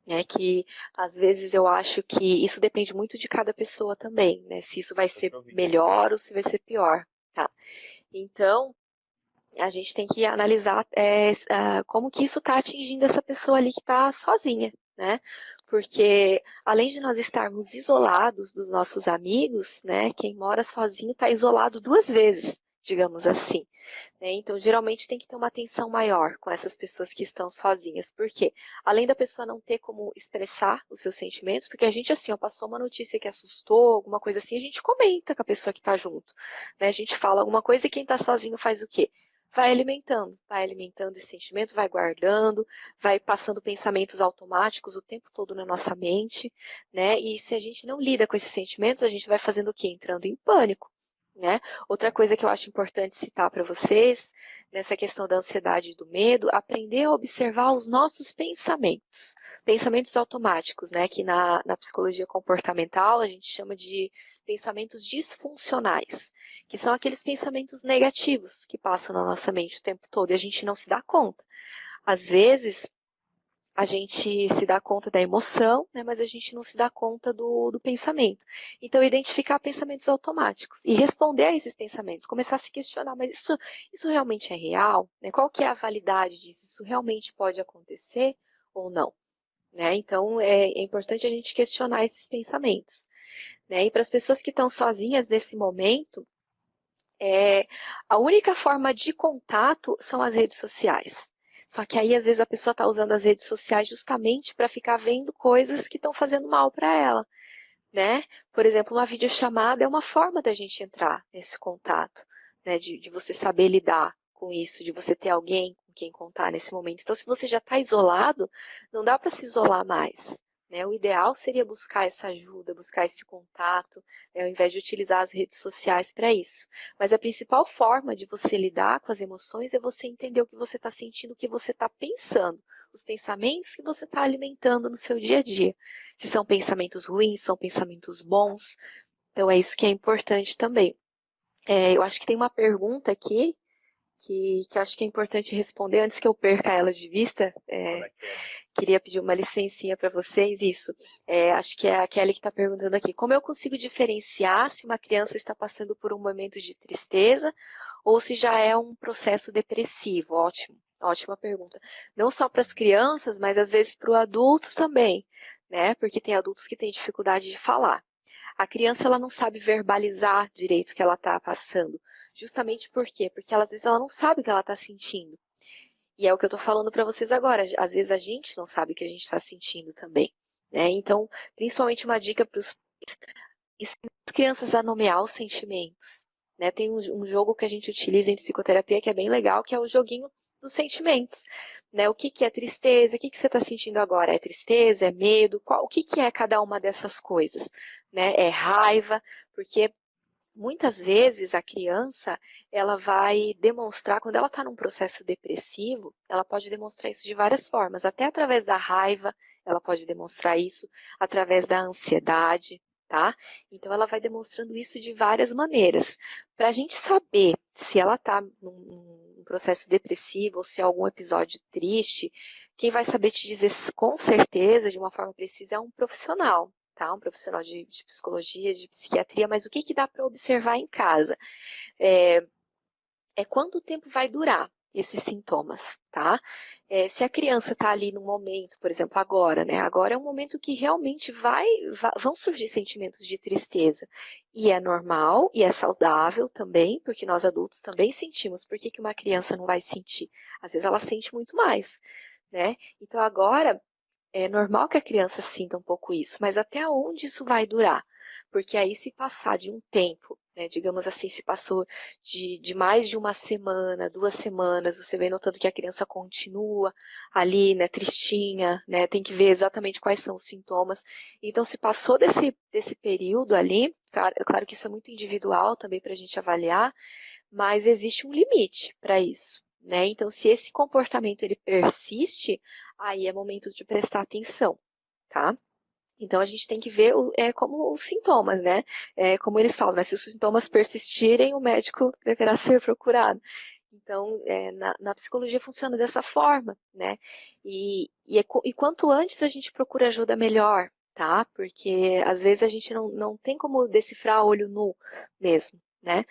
né? Que às vezes eu acho que isso depende muito de cada pessoa também, né? Se isso vai Tô ser te ouvindo. melhor ou se vai ser pior, tá? Então, a gente tem que analisar como que isso está atingindo essa pessoa ali que está sozinha, né? Porque além de nós estarmos isolados dos nossos amigos, né? Quem mora sozinho está isolado duas vezes, digamos assim. Né? Então, geralmente tem que ter uma atenção maior com essas pessoas que estão sozinhas. Por quê? Além da pessoa não ter como expressar os seus sentimentos, porque a gente, assim, ó, passou uma notícia que assustou, alguma coisa assim, a gente comenta com a pessoa que está junto. Né? A gente fala alguma coisa e quem está sozinho faz o quê? Vai alimentando esse sentimento, vai guardando, vai passando pensamentos automáticos o tempo todo na nossa mente, né? E se a gente não lida com esses sentimentos, a gente vai fazendo o quê? Entrando em pânico. Né? Outra coisa que eu acho importante citar para vocês, nessa questão da ansiedade e do medo, aprender a observar os nossos pensamentos. Pensamentos automáticos, né? Que na psicologia comportamental a gente chama de pensamentos disfuncionais, que são aqueles pensamentos negativos que passam na nossa mente o tempo todo e a gente não se dá conta. Às vezes, a gente se dá conta da emoção, né, mas a gente não se dá conta do pensamento. Então, identificar pensamentos automáticos e responder a esses pensamentos, começar a se questionar, mas isso realmente é real? Né? Qual que é a validade disso? Isso realmente pode acontecer ou não? Né? Então, é importante a gente questionar esses pensamentos. Né? E para as pessoas que estão sozinhas nesse momento, a única forma de contato são as redes sociais. Só que aí, às vezes, a pessoa está usando as redes sociais justamente para ficar vendo coisas que estão fazendo mal para ela, né? Por exemplo, uma videochamada é uma forma da gente entrar nesse contato, né? De você saber lidar com isso, de você ter alguém com quem contar nesse momento. Então, se você já está isolado, não dá para se isolar mais. Né? O ideal seria buscar essa ajuda, buscar esse contato, né? Ao invés de utilizar as redes sociais para isso. Mas a principal forma de você lidar com as emoções é você entender o que você está sentindo, o que você está pensando, os pensamentos que você está alimentando no seu dia a dia. Se são pensamentos ruins, são pensamentos bons. Então, é isso que é importante também. Eu acho que tem uma pergunta aqui que eu acho que é importante responder antes que eu perca ela de vista. Manda aquela. Queria pedir uma licencinha para vocês. Isso. Acho que é a Kelly que está perguntando aqui. Como eu consigo diferenciar se uma criança está passando por um momento de tristeza ou se já é um processo depressivo? Ótimo. Ótima pergunta. Não só para as crianças, mas às vezes para o adulto também, né? Porque tem adultos que têm dificuldade de falar. A criança ela não sabe verbalizar direito o que ela está passando. Justamente por quê? Porque às vezes ela não sabe o que ela está sentindo. E é o que eu estou falando para vocês agora. Às vezes a gente não sabe o que a gente está sentindo também. Né? Então, principalmente uma dica para os ensinar as crianças a nomear os sentimentos. Né? Tem um jogo que a gente utiliza em psicoterapia que é bem legal, que é o joguinho dos sentimentos. Né? O que é tristeza? O que você está sentindo agora? É tristeza? É medo? O que é cada uma dessas coisas? Né? É raiva? Porque muitas vezes a criança ela vai demonstrar, quando ela está num processo depressivo, ela pode demonstrar isso de várias formas, até através da raiva, ela pode demonstrar isso, através da ansiedade, tá? Então ela vai demonstrando isso de várias maneiras. Para a gente saber se ela está num processo depressivo ou se é algum episódio triste, quem vai saber te dizer com certeza, de uma forma precisa, é um profissional, tá? Um profissional de psicologia, de psiquiatria, mas o que dá para observar em casa? É quanto tempo vai durar esses sintomas, tá? Se a criança está ali no momento, por exemplo, agora, né? Agora é um momento que realmente vão surgir sentimentos de tristeza. E é normal e é saudável também, porque nós adultos também sentimos. Por que que uma criança não vai sentir? Às vezes ela sente muito mais, né? Então agora é normal que a criança sinta um pouco isso, mas até onde isso vai durar? Porque aí, se passar de um tempo, né, digamos assim, se passou de mais de uma semana, 2 semanas, você vem notando que a criança continua ali, né, tristinha, né, tem que ver exatamente quais são os sintomas. Então, se passou desse período ali, claro que isso é muito individual também para a gente avaliar, mas existe um limite para isso, né? Então, se esse comportamento ele persiste, aí é momento de prestar atenção, tá? Então, a gente tem que ver como os sintomas, né? Como eles falam, né? Se os sintomas persistirem, o médico deverá ser procurado. Então, na psicologia funciona dessa forma, né? E quanto antes a gente procura ajuda, melhor, tá? Porque às vezes a gente não tem como decifrar a olho nu mesmo, né?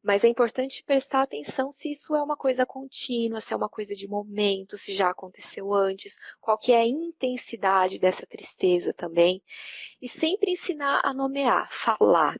Mas é importante prestar atenção se isso é uma coisa contínua, se é uma coisa de momento, se já aconteceu antes, qual que é a intensidade dessa tristeza também. E sempre ensinar a nomear, falar.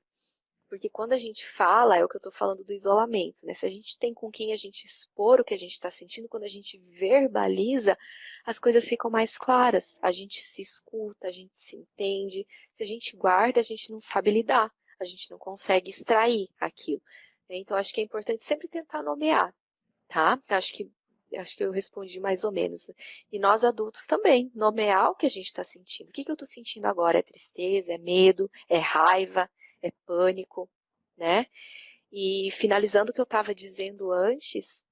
Porque quando a gente fala, é o que eu estou falando do isolamento, né? Se a gente tem com quem a gente expor o que a gente está sentindo, quando a gente verbaliza, as coisas ficam mais claras. A gente se escuta, a gente se entende. Se a gente guarda, a gente não sabe lidar. A gente não consegue extrair aquilo. Então, acho que é importante sempre tentar nomear, tá? Acho que eu respondi mais ou menos. E nós adultos também, nomear o que a gente está sentindo. O que eu estou sentindo agora? É tristeza, é medo, é raiva, é pânico, né? E finalizando o que eu estava dizendo antes,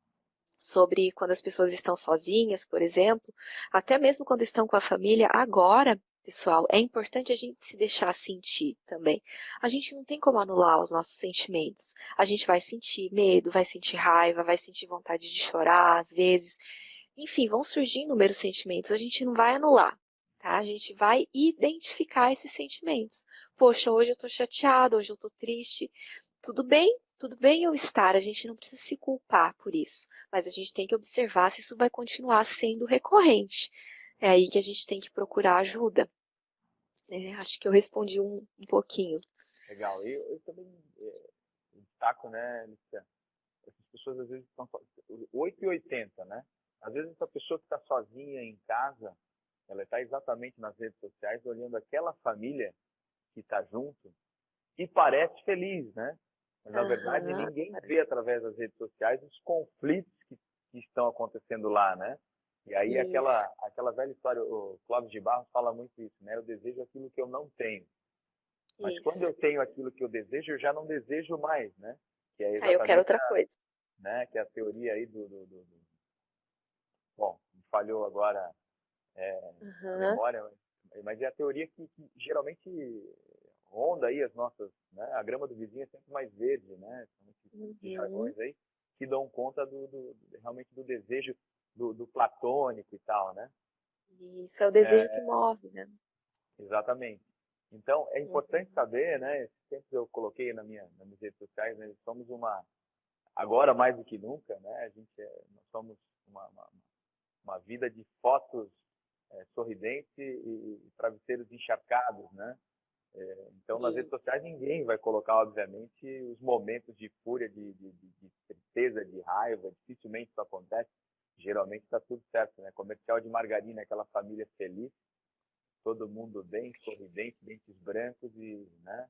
sobre quando as pessoas estão sozinhas, por exemplo, até mesmo quando estão com a família, agora, pessoal, é importante a gente se deixar sentir também. A gente não tem como anular os nossos sentimentos. A gente vai sentir medo, vai sentir raiva, vai sentir vontade de chorar às vezes. Enfim, vão surgir inúmeros sentimentos. A gente não vai anular, tá? A gente vai identificar esses sentimentos. Poxa, hoje eu tô chateada, hoje eu tô triste. Tudo bem eu estar, a gente não precisa se culpar por isso, mas a gente tem que observar se isso vai continuar sendo recorrente. É aí que a gente tem que procurar ajuda. Acho que eu respondi um pouquinho. Legal. Eu também destaco, né, Lícia, essas pessoas às vezes estão 8 e 80, né? Às vezes essa pessoa que está sozinha em casa, ela está exatamente nas redes sociais olhando aquela família que está junto e parece feliz, né? Mas na verdade Aham, ninguém vê através das redes sociais os conflitos que estão acontecendo lá, né? E aí isso, aquela velha história, o Clóvis de Barros fala muito isso, né? Eu desejo aquilo que eu não tenho. Mas quando isso. eu tenho aquilo que eu desejo, eu já não desejo mais, né? Que é Aí eu quero exatamente outra coisa. né? Que é a teoria aí bom, me falhou agora a Aham, memória, mas é a teoria que geralmente ronda aí as nossas, né? A grama do vizinho é sempre mais verde, né? São esses uhum. jargões aí que dão conta realmente do desejo do platônico e tal, né? Isso é o desejo que move, né? Exatamente. Então, é importante Uhum. saber, né? Sempre eu coloquei nas minhas redes sociais, né? Somos agora mais do que nunca, né? Nós somos uma vida de fotos sorridentes e travesseiros encharcados, né? Então, nas redes sociais, Isso. ninguém vai colocar, obviamente, os momentos de fúria, de tristeza, de raiva. Dificilmente isso acontece. Geralmente está tudo certo, né? Comercial de margarina, aquela família feliz, todo mundo bem, sorridente, dentes brancos e, né?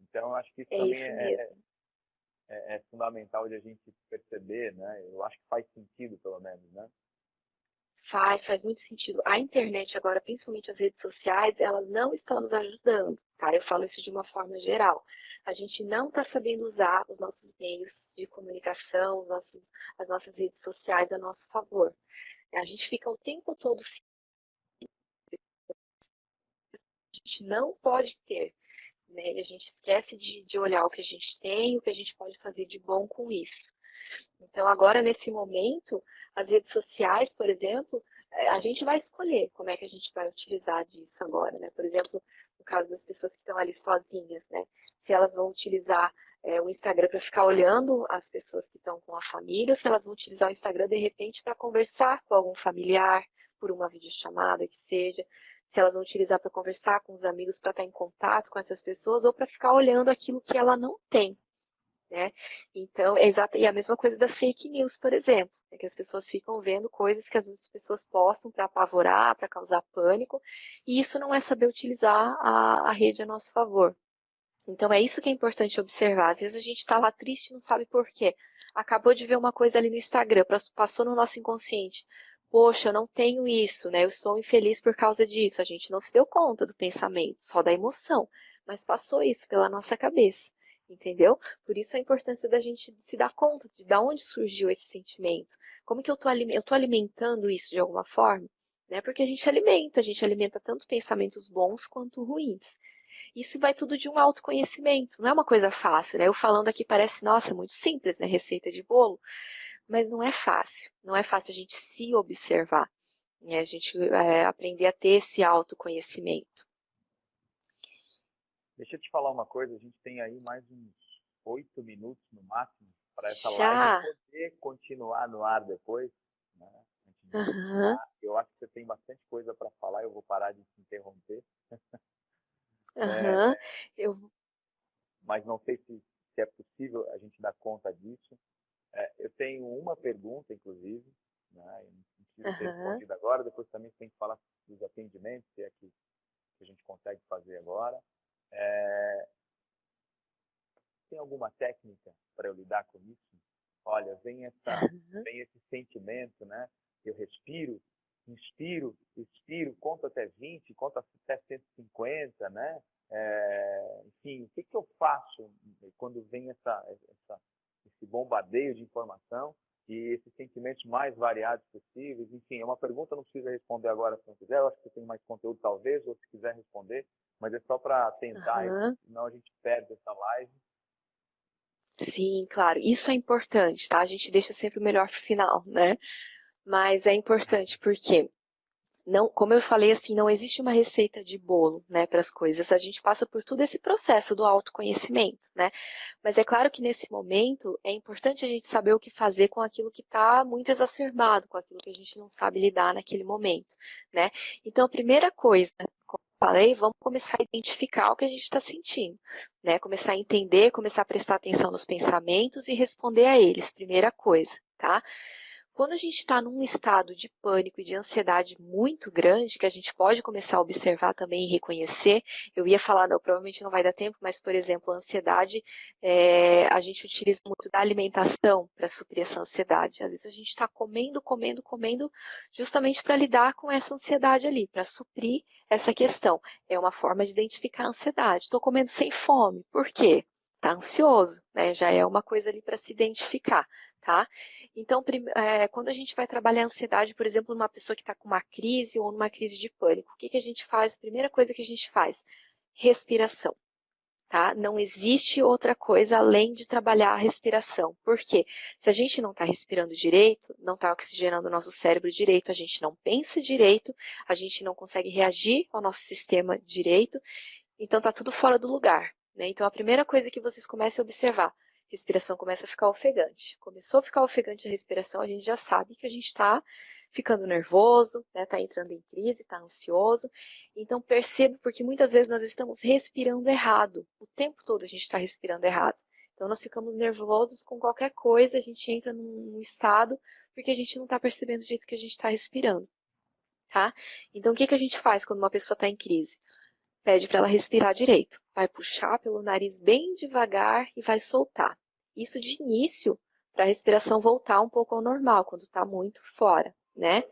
Então, eu acho que isso É também isso mesmo. é fundamental de a gente perceber, né? Eu acho que faz sentido, pelo menos, né? Faz muito sentido. A internet agora, principalmente as redes sociais, elas não estão nos ajudando, tá? Eu falo isso de uma forma geral. A gente não está sabendo usar os nossos meios de comunicação, as nossas redes sociais a nosso favor. A gente fica o tempo todo, a gente não pode ter, né? E a gente esquece de olhar o que a gente tem, o que a gente pode fazer de bom com isso. Então, agora, nesse momento, as redes sociais, por exemplo, a gente vai escolher como é que a gente vai utilizar disso agora, né? Por exemplo, no caso das pessoas que estão ali sozinhas, né? Se elas vão utilizar o Instagram para ficar olhando as pessoas que estão com a família, ou se elas vão utilizar o Instagram, de repente, para conversar com algum familiar, por uma videochamada que seja, se elas vão utilizar para conversar com os amigos, para estar em contato com essas pessoas, ou para ficar olhando aquilo que ela não tem, né? Então, e a mesma coisa das fake news, por exemplo, é que as pessoas ficam vendo coisas que as outras pessoas postam para apavorar, para causar pânico, e isso não é saber utilizar a rede a nosso favor. Então, é isso que é importante observar. Às vezes a gente está lá triste e não sabe por quê. Acabou de ver uma coisa ali no Instagram, passou no nosso inconsciente. Poxa, eu não tenho isso, né? Eu sou infeliz por causa disso. A gente não se deu conta do pensamento, só da emoção, mas passou isso pela nossa cabeça, entendeu? Por isso a importância da gente se dar conta de onde surgiu esse sentimento. Como que eu estou alimentando isso de alguma forma? Né? Porque a gente alimenta tanto pensamentos bons quanto ruins. Isso vai tudo de um autoconhecimento, não é uma coisa fácil, né? Eu falando aqui parece, nossa, muito simples, né? Receita de bolo, mas não é fácil. Não é fácil a gente se observar, né? A gente aprender a ter esse autoconhecimento. Deixa eu te falar uma coisa, a gente tem aí mais uns 8 minutos no máximo para essa live Já? poder continuar no ar depois, né? Antes de Aham, desligar. Eu acho que você tem bastante coisa para falar, eu vou parar de te interromper. aham. Eu, Mas não sei se é possível a gente dar conta disso. Eu tenho uma pergunta, inclusive, né? Não precisa ser aham, respondida agora, depois também você tem que falar dos atendimentos, se é que a gente consegue fazer agora. É, Tem alguma técnica para eu lidar com isso? Olha, aham, vem esse sentimento, né? Eu respiro, inspiro, expiro, conto até 20, conto até 150, né? Enfim, o que que eu faço quando vem esse bombardeio de informação e esses sentimentos mais variados possíveis? Enfim, é uma pergunta, não precisa responder agora se não quiser, eu acho que você tem mais conteúdo talvez, ou se quiser responder, mas é só para tentar, aham. senão a gente perde essa live. Sim, claro. Isso é importante, tá? A gente deixa sempre o melhor pro final, né? Mas é importante porque não, como eu falei assim, não existe uma receita de bolo, né, para as coisas. A gente passa por todo esse processo do autoconhecimento, né? Mas é claro que nesse momento é importante a gente saber o que fazer com aquilo que está muito exacerbado, com aquilo que a gente não sabe lidar naquele momento, né? Então, a primeira coisa, como eu falei, vamos começar a identificar o que a gente está sentindo, né? Começar a entender, começar a prestar atenção nos pensamentos e responder a eles, primeira coisa, tá? Quando a gente está num estado de pânico e de ansiedade muito grande, que a gente pode começar a observar também e reconhecer, eu ia falar, não, provavelmente não vai dar tempo, mas, por exemplo, a ansiedade, a gente utiliza muito da alimentação para suprir essa ansiedade. Às vezes a gente está comendo, comendo, comendo, justamente para lidar com essa ansiedade ali, para suprir essa questão. É uma forma de identificar a ansiedade. Estou comendo sem fome. Por quê? Está ansioso, né? Já é uma coisa ali para se identificar, tá? Então, quando a gente vai trabalhar a ansiedade, por exemplo, numa pessoa que está com uma crise ou numa crise de pânico, o que que a gente faz? A primeira coisa que a gente faz, respiração. Tá? Não existe outra coisa além de trabalhar a respiração. Por quê? Se a gente não está respirando direito, não está oxigenando o nosso cérebro direito, a gente não pensa direito, a gente não consegue reagir ao nosso sistema direito, então está tudo fora do lugar. Né? Então a primeira coisa que vocês comecem a observar, a respiração começa a ficar ofegante. Começou a ficar ofegante a respiração, a gente já sabe que a gente está ficando nervoso, está entrando em crise, está ansioso. Então perceba, porque muitas vezes nós estamos respirando errado. O tempo todo a gente está respirando errado. Então nós ficamos nervosos com qualquer coisa, a gente entra num estado porque a gente não está percebendo o jeito que a gente está respirando. Tá? Então o que, que a gente faz quando uma pessoa está em crise? Pede para ela respirar direito. Vai puxar pelo nariz bem devagar e vai soltar. Isso de início, para a respiração voltar um pouco ao normal, quando está muito fora, né?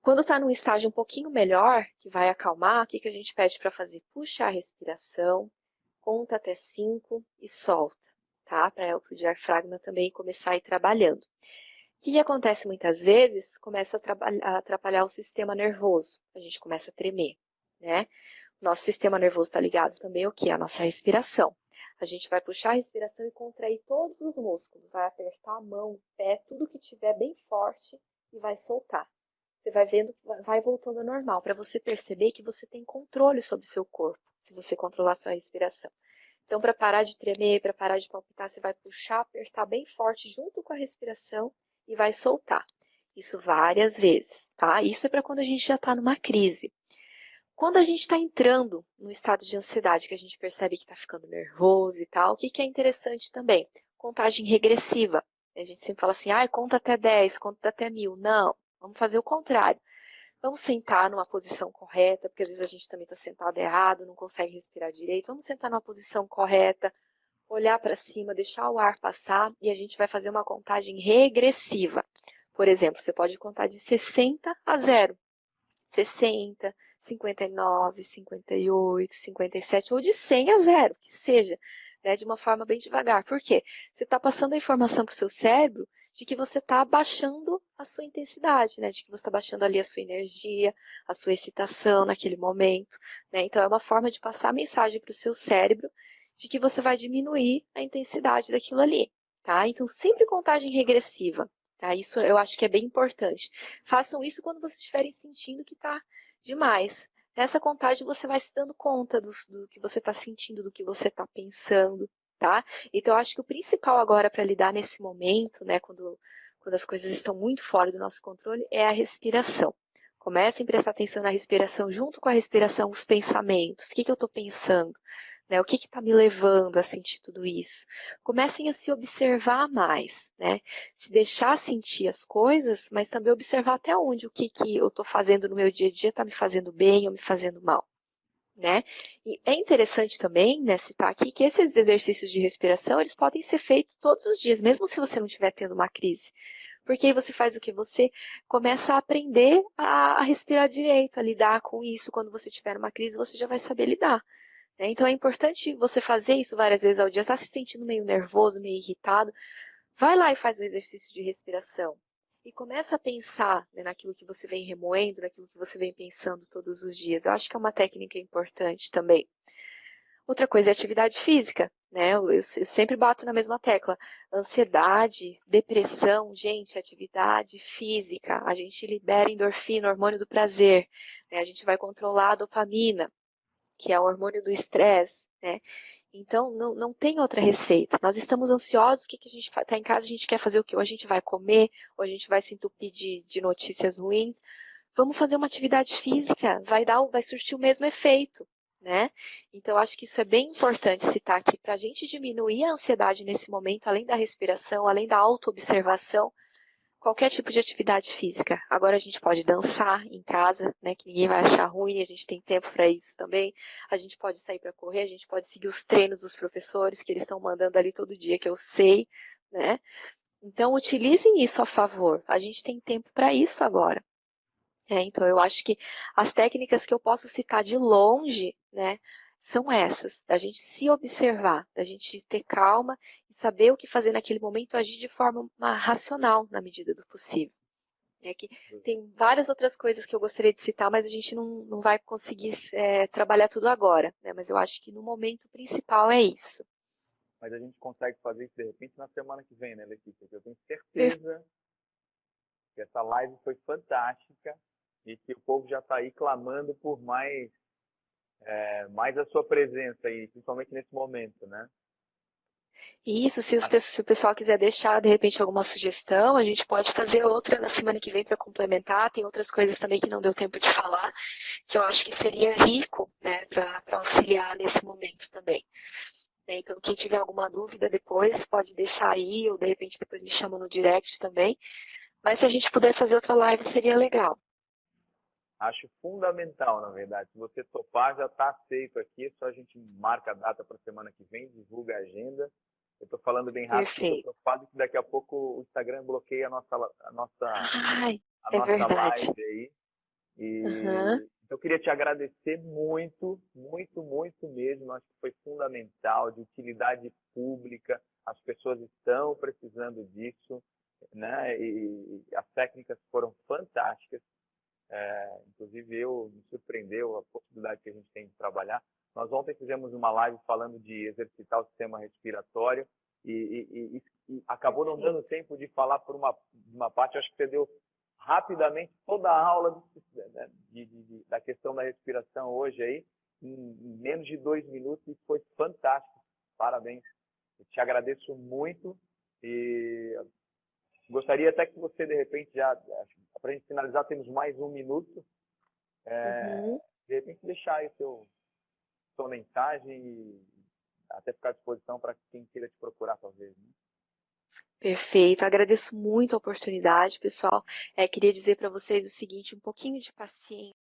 Quando está num estágio um pouquinho melhor, que vai acalmar, o que, que a gente pede para fazer? Puxa a respiração, conta até 5 e solta, tá? Para o diafragma também começar a ir trabalhando. O que, que acontece muitas vezes? Começa a atrapalhar o sistema nervoso. A gente começa a tremer, né? Nosso sistema nervoso está ligado também ao que? A nossa respiração. A gente vai puxar a respiração e contrair todos os músculos. Vai apertar a mão, o pé, tudo que tiver bem forte e vai soltar. Você vai vendo, vai voltando ao normal, para você perceber que você tem controle sobre o seu corpo, se você controlar a sua respiração. Então, para parar de tremer, para parar de palpitar, você vai puxar, apertar bem forte junto com a respiração e vai soltar. Isso várias vezes, tá? Isso é para quando a gente já está numa crise. Quando a gente está entrando no estado de ansiedade, que a gente percebe que está ficando nervoso e tal, o que, que é interessante também? Contagem regressiva. A gente sempre fala assim, conta até 10, conta até 1000. Não, vamos fazer o contrário. Vamos sentar numa posição correta, porque às vezes a gente também está sentado errado, não consegue respirar direito. Vamos sentar numa posição correta, olhar para cima, deixar o ar passar e a gente vai fazer uma contagem regressiva. Por exemplo, você pode contar de 60 a 0. 60, 59, 58, 57 ou de 100 a 0, que seja, né, de uma forma bem devagar. Por quê? Você está passando a informação para o seu cérebro de que você está baixando a sua intensidade, né, de que você está baixando ali a sua energia, a sua excitação naquele momento. Né? Então, é uma forma de passar a mensagem para o seu cérebro de que você vai diminuir a intensidade daquilo ali. Tá? Então, sempre contagem regressiva. Tá? Isso eu acho que é bem importante. Façam isso quando vocês estiverem sentindo que está demais. Nessa contagem você vai se dando conta do que você está sentindo, do que você está pensando, tá? Então eu acho que o principal agora para lidar nesse momento, né, quando as coisas estão muito fora do nosso controle, é a respiração. Comecem a prestar atenção na respiração, junto com a respiração, os pensamentos. O que eu estou pensando? Né? O que está me levando a sentir tudo isso? Comecem a se observar mais, né? Se deixar sentir as coisas, mas também observar até onde o que eu estou fazendo no meu dia a dia está me fazendo bem ou me fazendo mal. Né? E é interessante também, né, citar aqui que esses exercícios de respiração, eles podem ser feitos todos os dias, mesmo se você não estiver tendo uma crise. Porque aí você faz o que? Você começa a aprender a respirar direito, a lidar com isso. Quando você tiver uma crise, você já vai saber lidar. Né? Então é importante você fazer isso várias vezes ao dia. Está se sentindo meio nervoso, meio irritado? Vai lá e faz um exercício de respiração. E começa a pensar, né, naquilo que você vem remoendo, naquilo que você vem pensando todos os dias. Eu acho que é uma técnica importante também. Outra coisa é atividade física, né? Eu sempre bato na mesma tecla. Ansiedade, depressão, gente, atividade física. A gente libera endorfina, hormônio do prazer. Né? A gente vai controlar a dopamina, que é o hormônio do estresse, né? Então, não tem outra receita. Nós estamos ansiosos, o que a gente está em casa, a gente quer fazer o quê? Ou a gente vai comer, ou a gente vai se entupir de notícias ruins. Vamos fazer uma atividade física, vai surtir o mesmo efeito, né? Então, eu acho que isso é bem importante citar aqui para a gente diminuir a ansiedade nesse momento, além da respiração, além da autoobservação, qualquer tipo de atividade física. Agora a gente pode dançar em casa, né, que ninguém vai achar ruim, a gente tem tempo para isso também. A gente pode sair para correr, a gente pode seguir os treinos dos professores que eles estão mandando ali todo dia, que eu sei, né? Então utilizem isso a favor. A gente tem tempo para isso agora. Então eu acho que as técnicas que eu posso citar de longe, né, são essas, da gente se observar, da gente ter calma e saber o que fazer naquele momento, agir de forma racional na medida do possível. É que tem várias outras coisas que eu gostaria de citar, mas a gente não vai conseguir trabalhar tudo agora, né? Mas eu acho que no momento principal é isso. Mas a gente consegue fazer isso de repente na semana que vem, né, Letícia? Eu tenho certeza que essa live foi fantástica e que o povo já está aí clamando por mais a sua presença aí, principalmente nesse momento, né? E isso, se o pessoal quiser deixar, de repente, alguma sugestão, a gente pode fazer outra na semana que vem para complementar. Tem outras coisas também que não deu tempo de falar, que eu acho que seria rico, né, para auxiliar nesse momento também. Então, quem tiver alguma dúvida depois, pode deixar aí, ou de repente depois me chama no direct também. Mas se a gente puder fazer outra live, seria legal. Acho fundamental, na verdade. Se você topar, já está aceito aqui. Só a gente marca a data para a semana que vem, divulga a agenda. Eu estou falando bem rápido, porque eu estou preocupado que daqui a pouco o Instagram bloqueia Ai, a é nossa verdade. live aí. Então, eu queria te agradecer muito, muito, muito mesmo. Acho que foi fundamental, de utilidade pública. As pessoas estão precisando disso, né? E as técnicas foram fantásticas. Inclusive, me surpreendeu a possibilidade que a gente tem de trabalhar. Nós ontem fizemos uma live falando de exercitar o sistema respiratório e acabou não dando tempo de falar por uma parte. Eu acho que você deu rapidamente toda a aula da questão da respiração hoje aí, em menos de 2 minutos, e foi fantástico. parabéns. Eu te agradeço muito e gostaria até que você, de repente, já, para a gente finalizar, temos mais um minuto, Uhum. de repente deixar aí sua mensagem e até ficar à disposição para quem queira te procurar, talvez. Né? Perfeito, agradeço muito a oportunidade, pessoal. Queria dizer para vocês o seguinte, um pouquinho de paciência.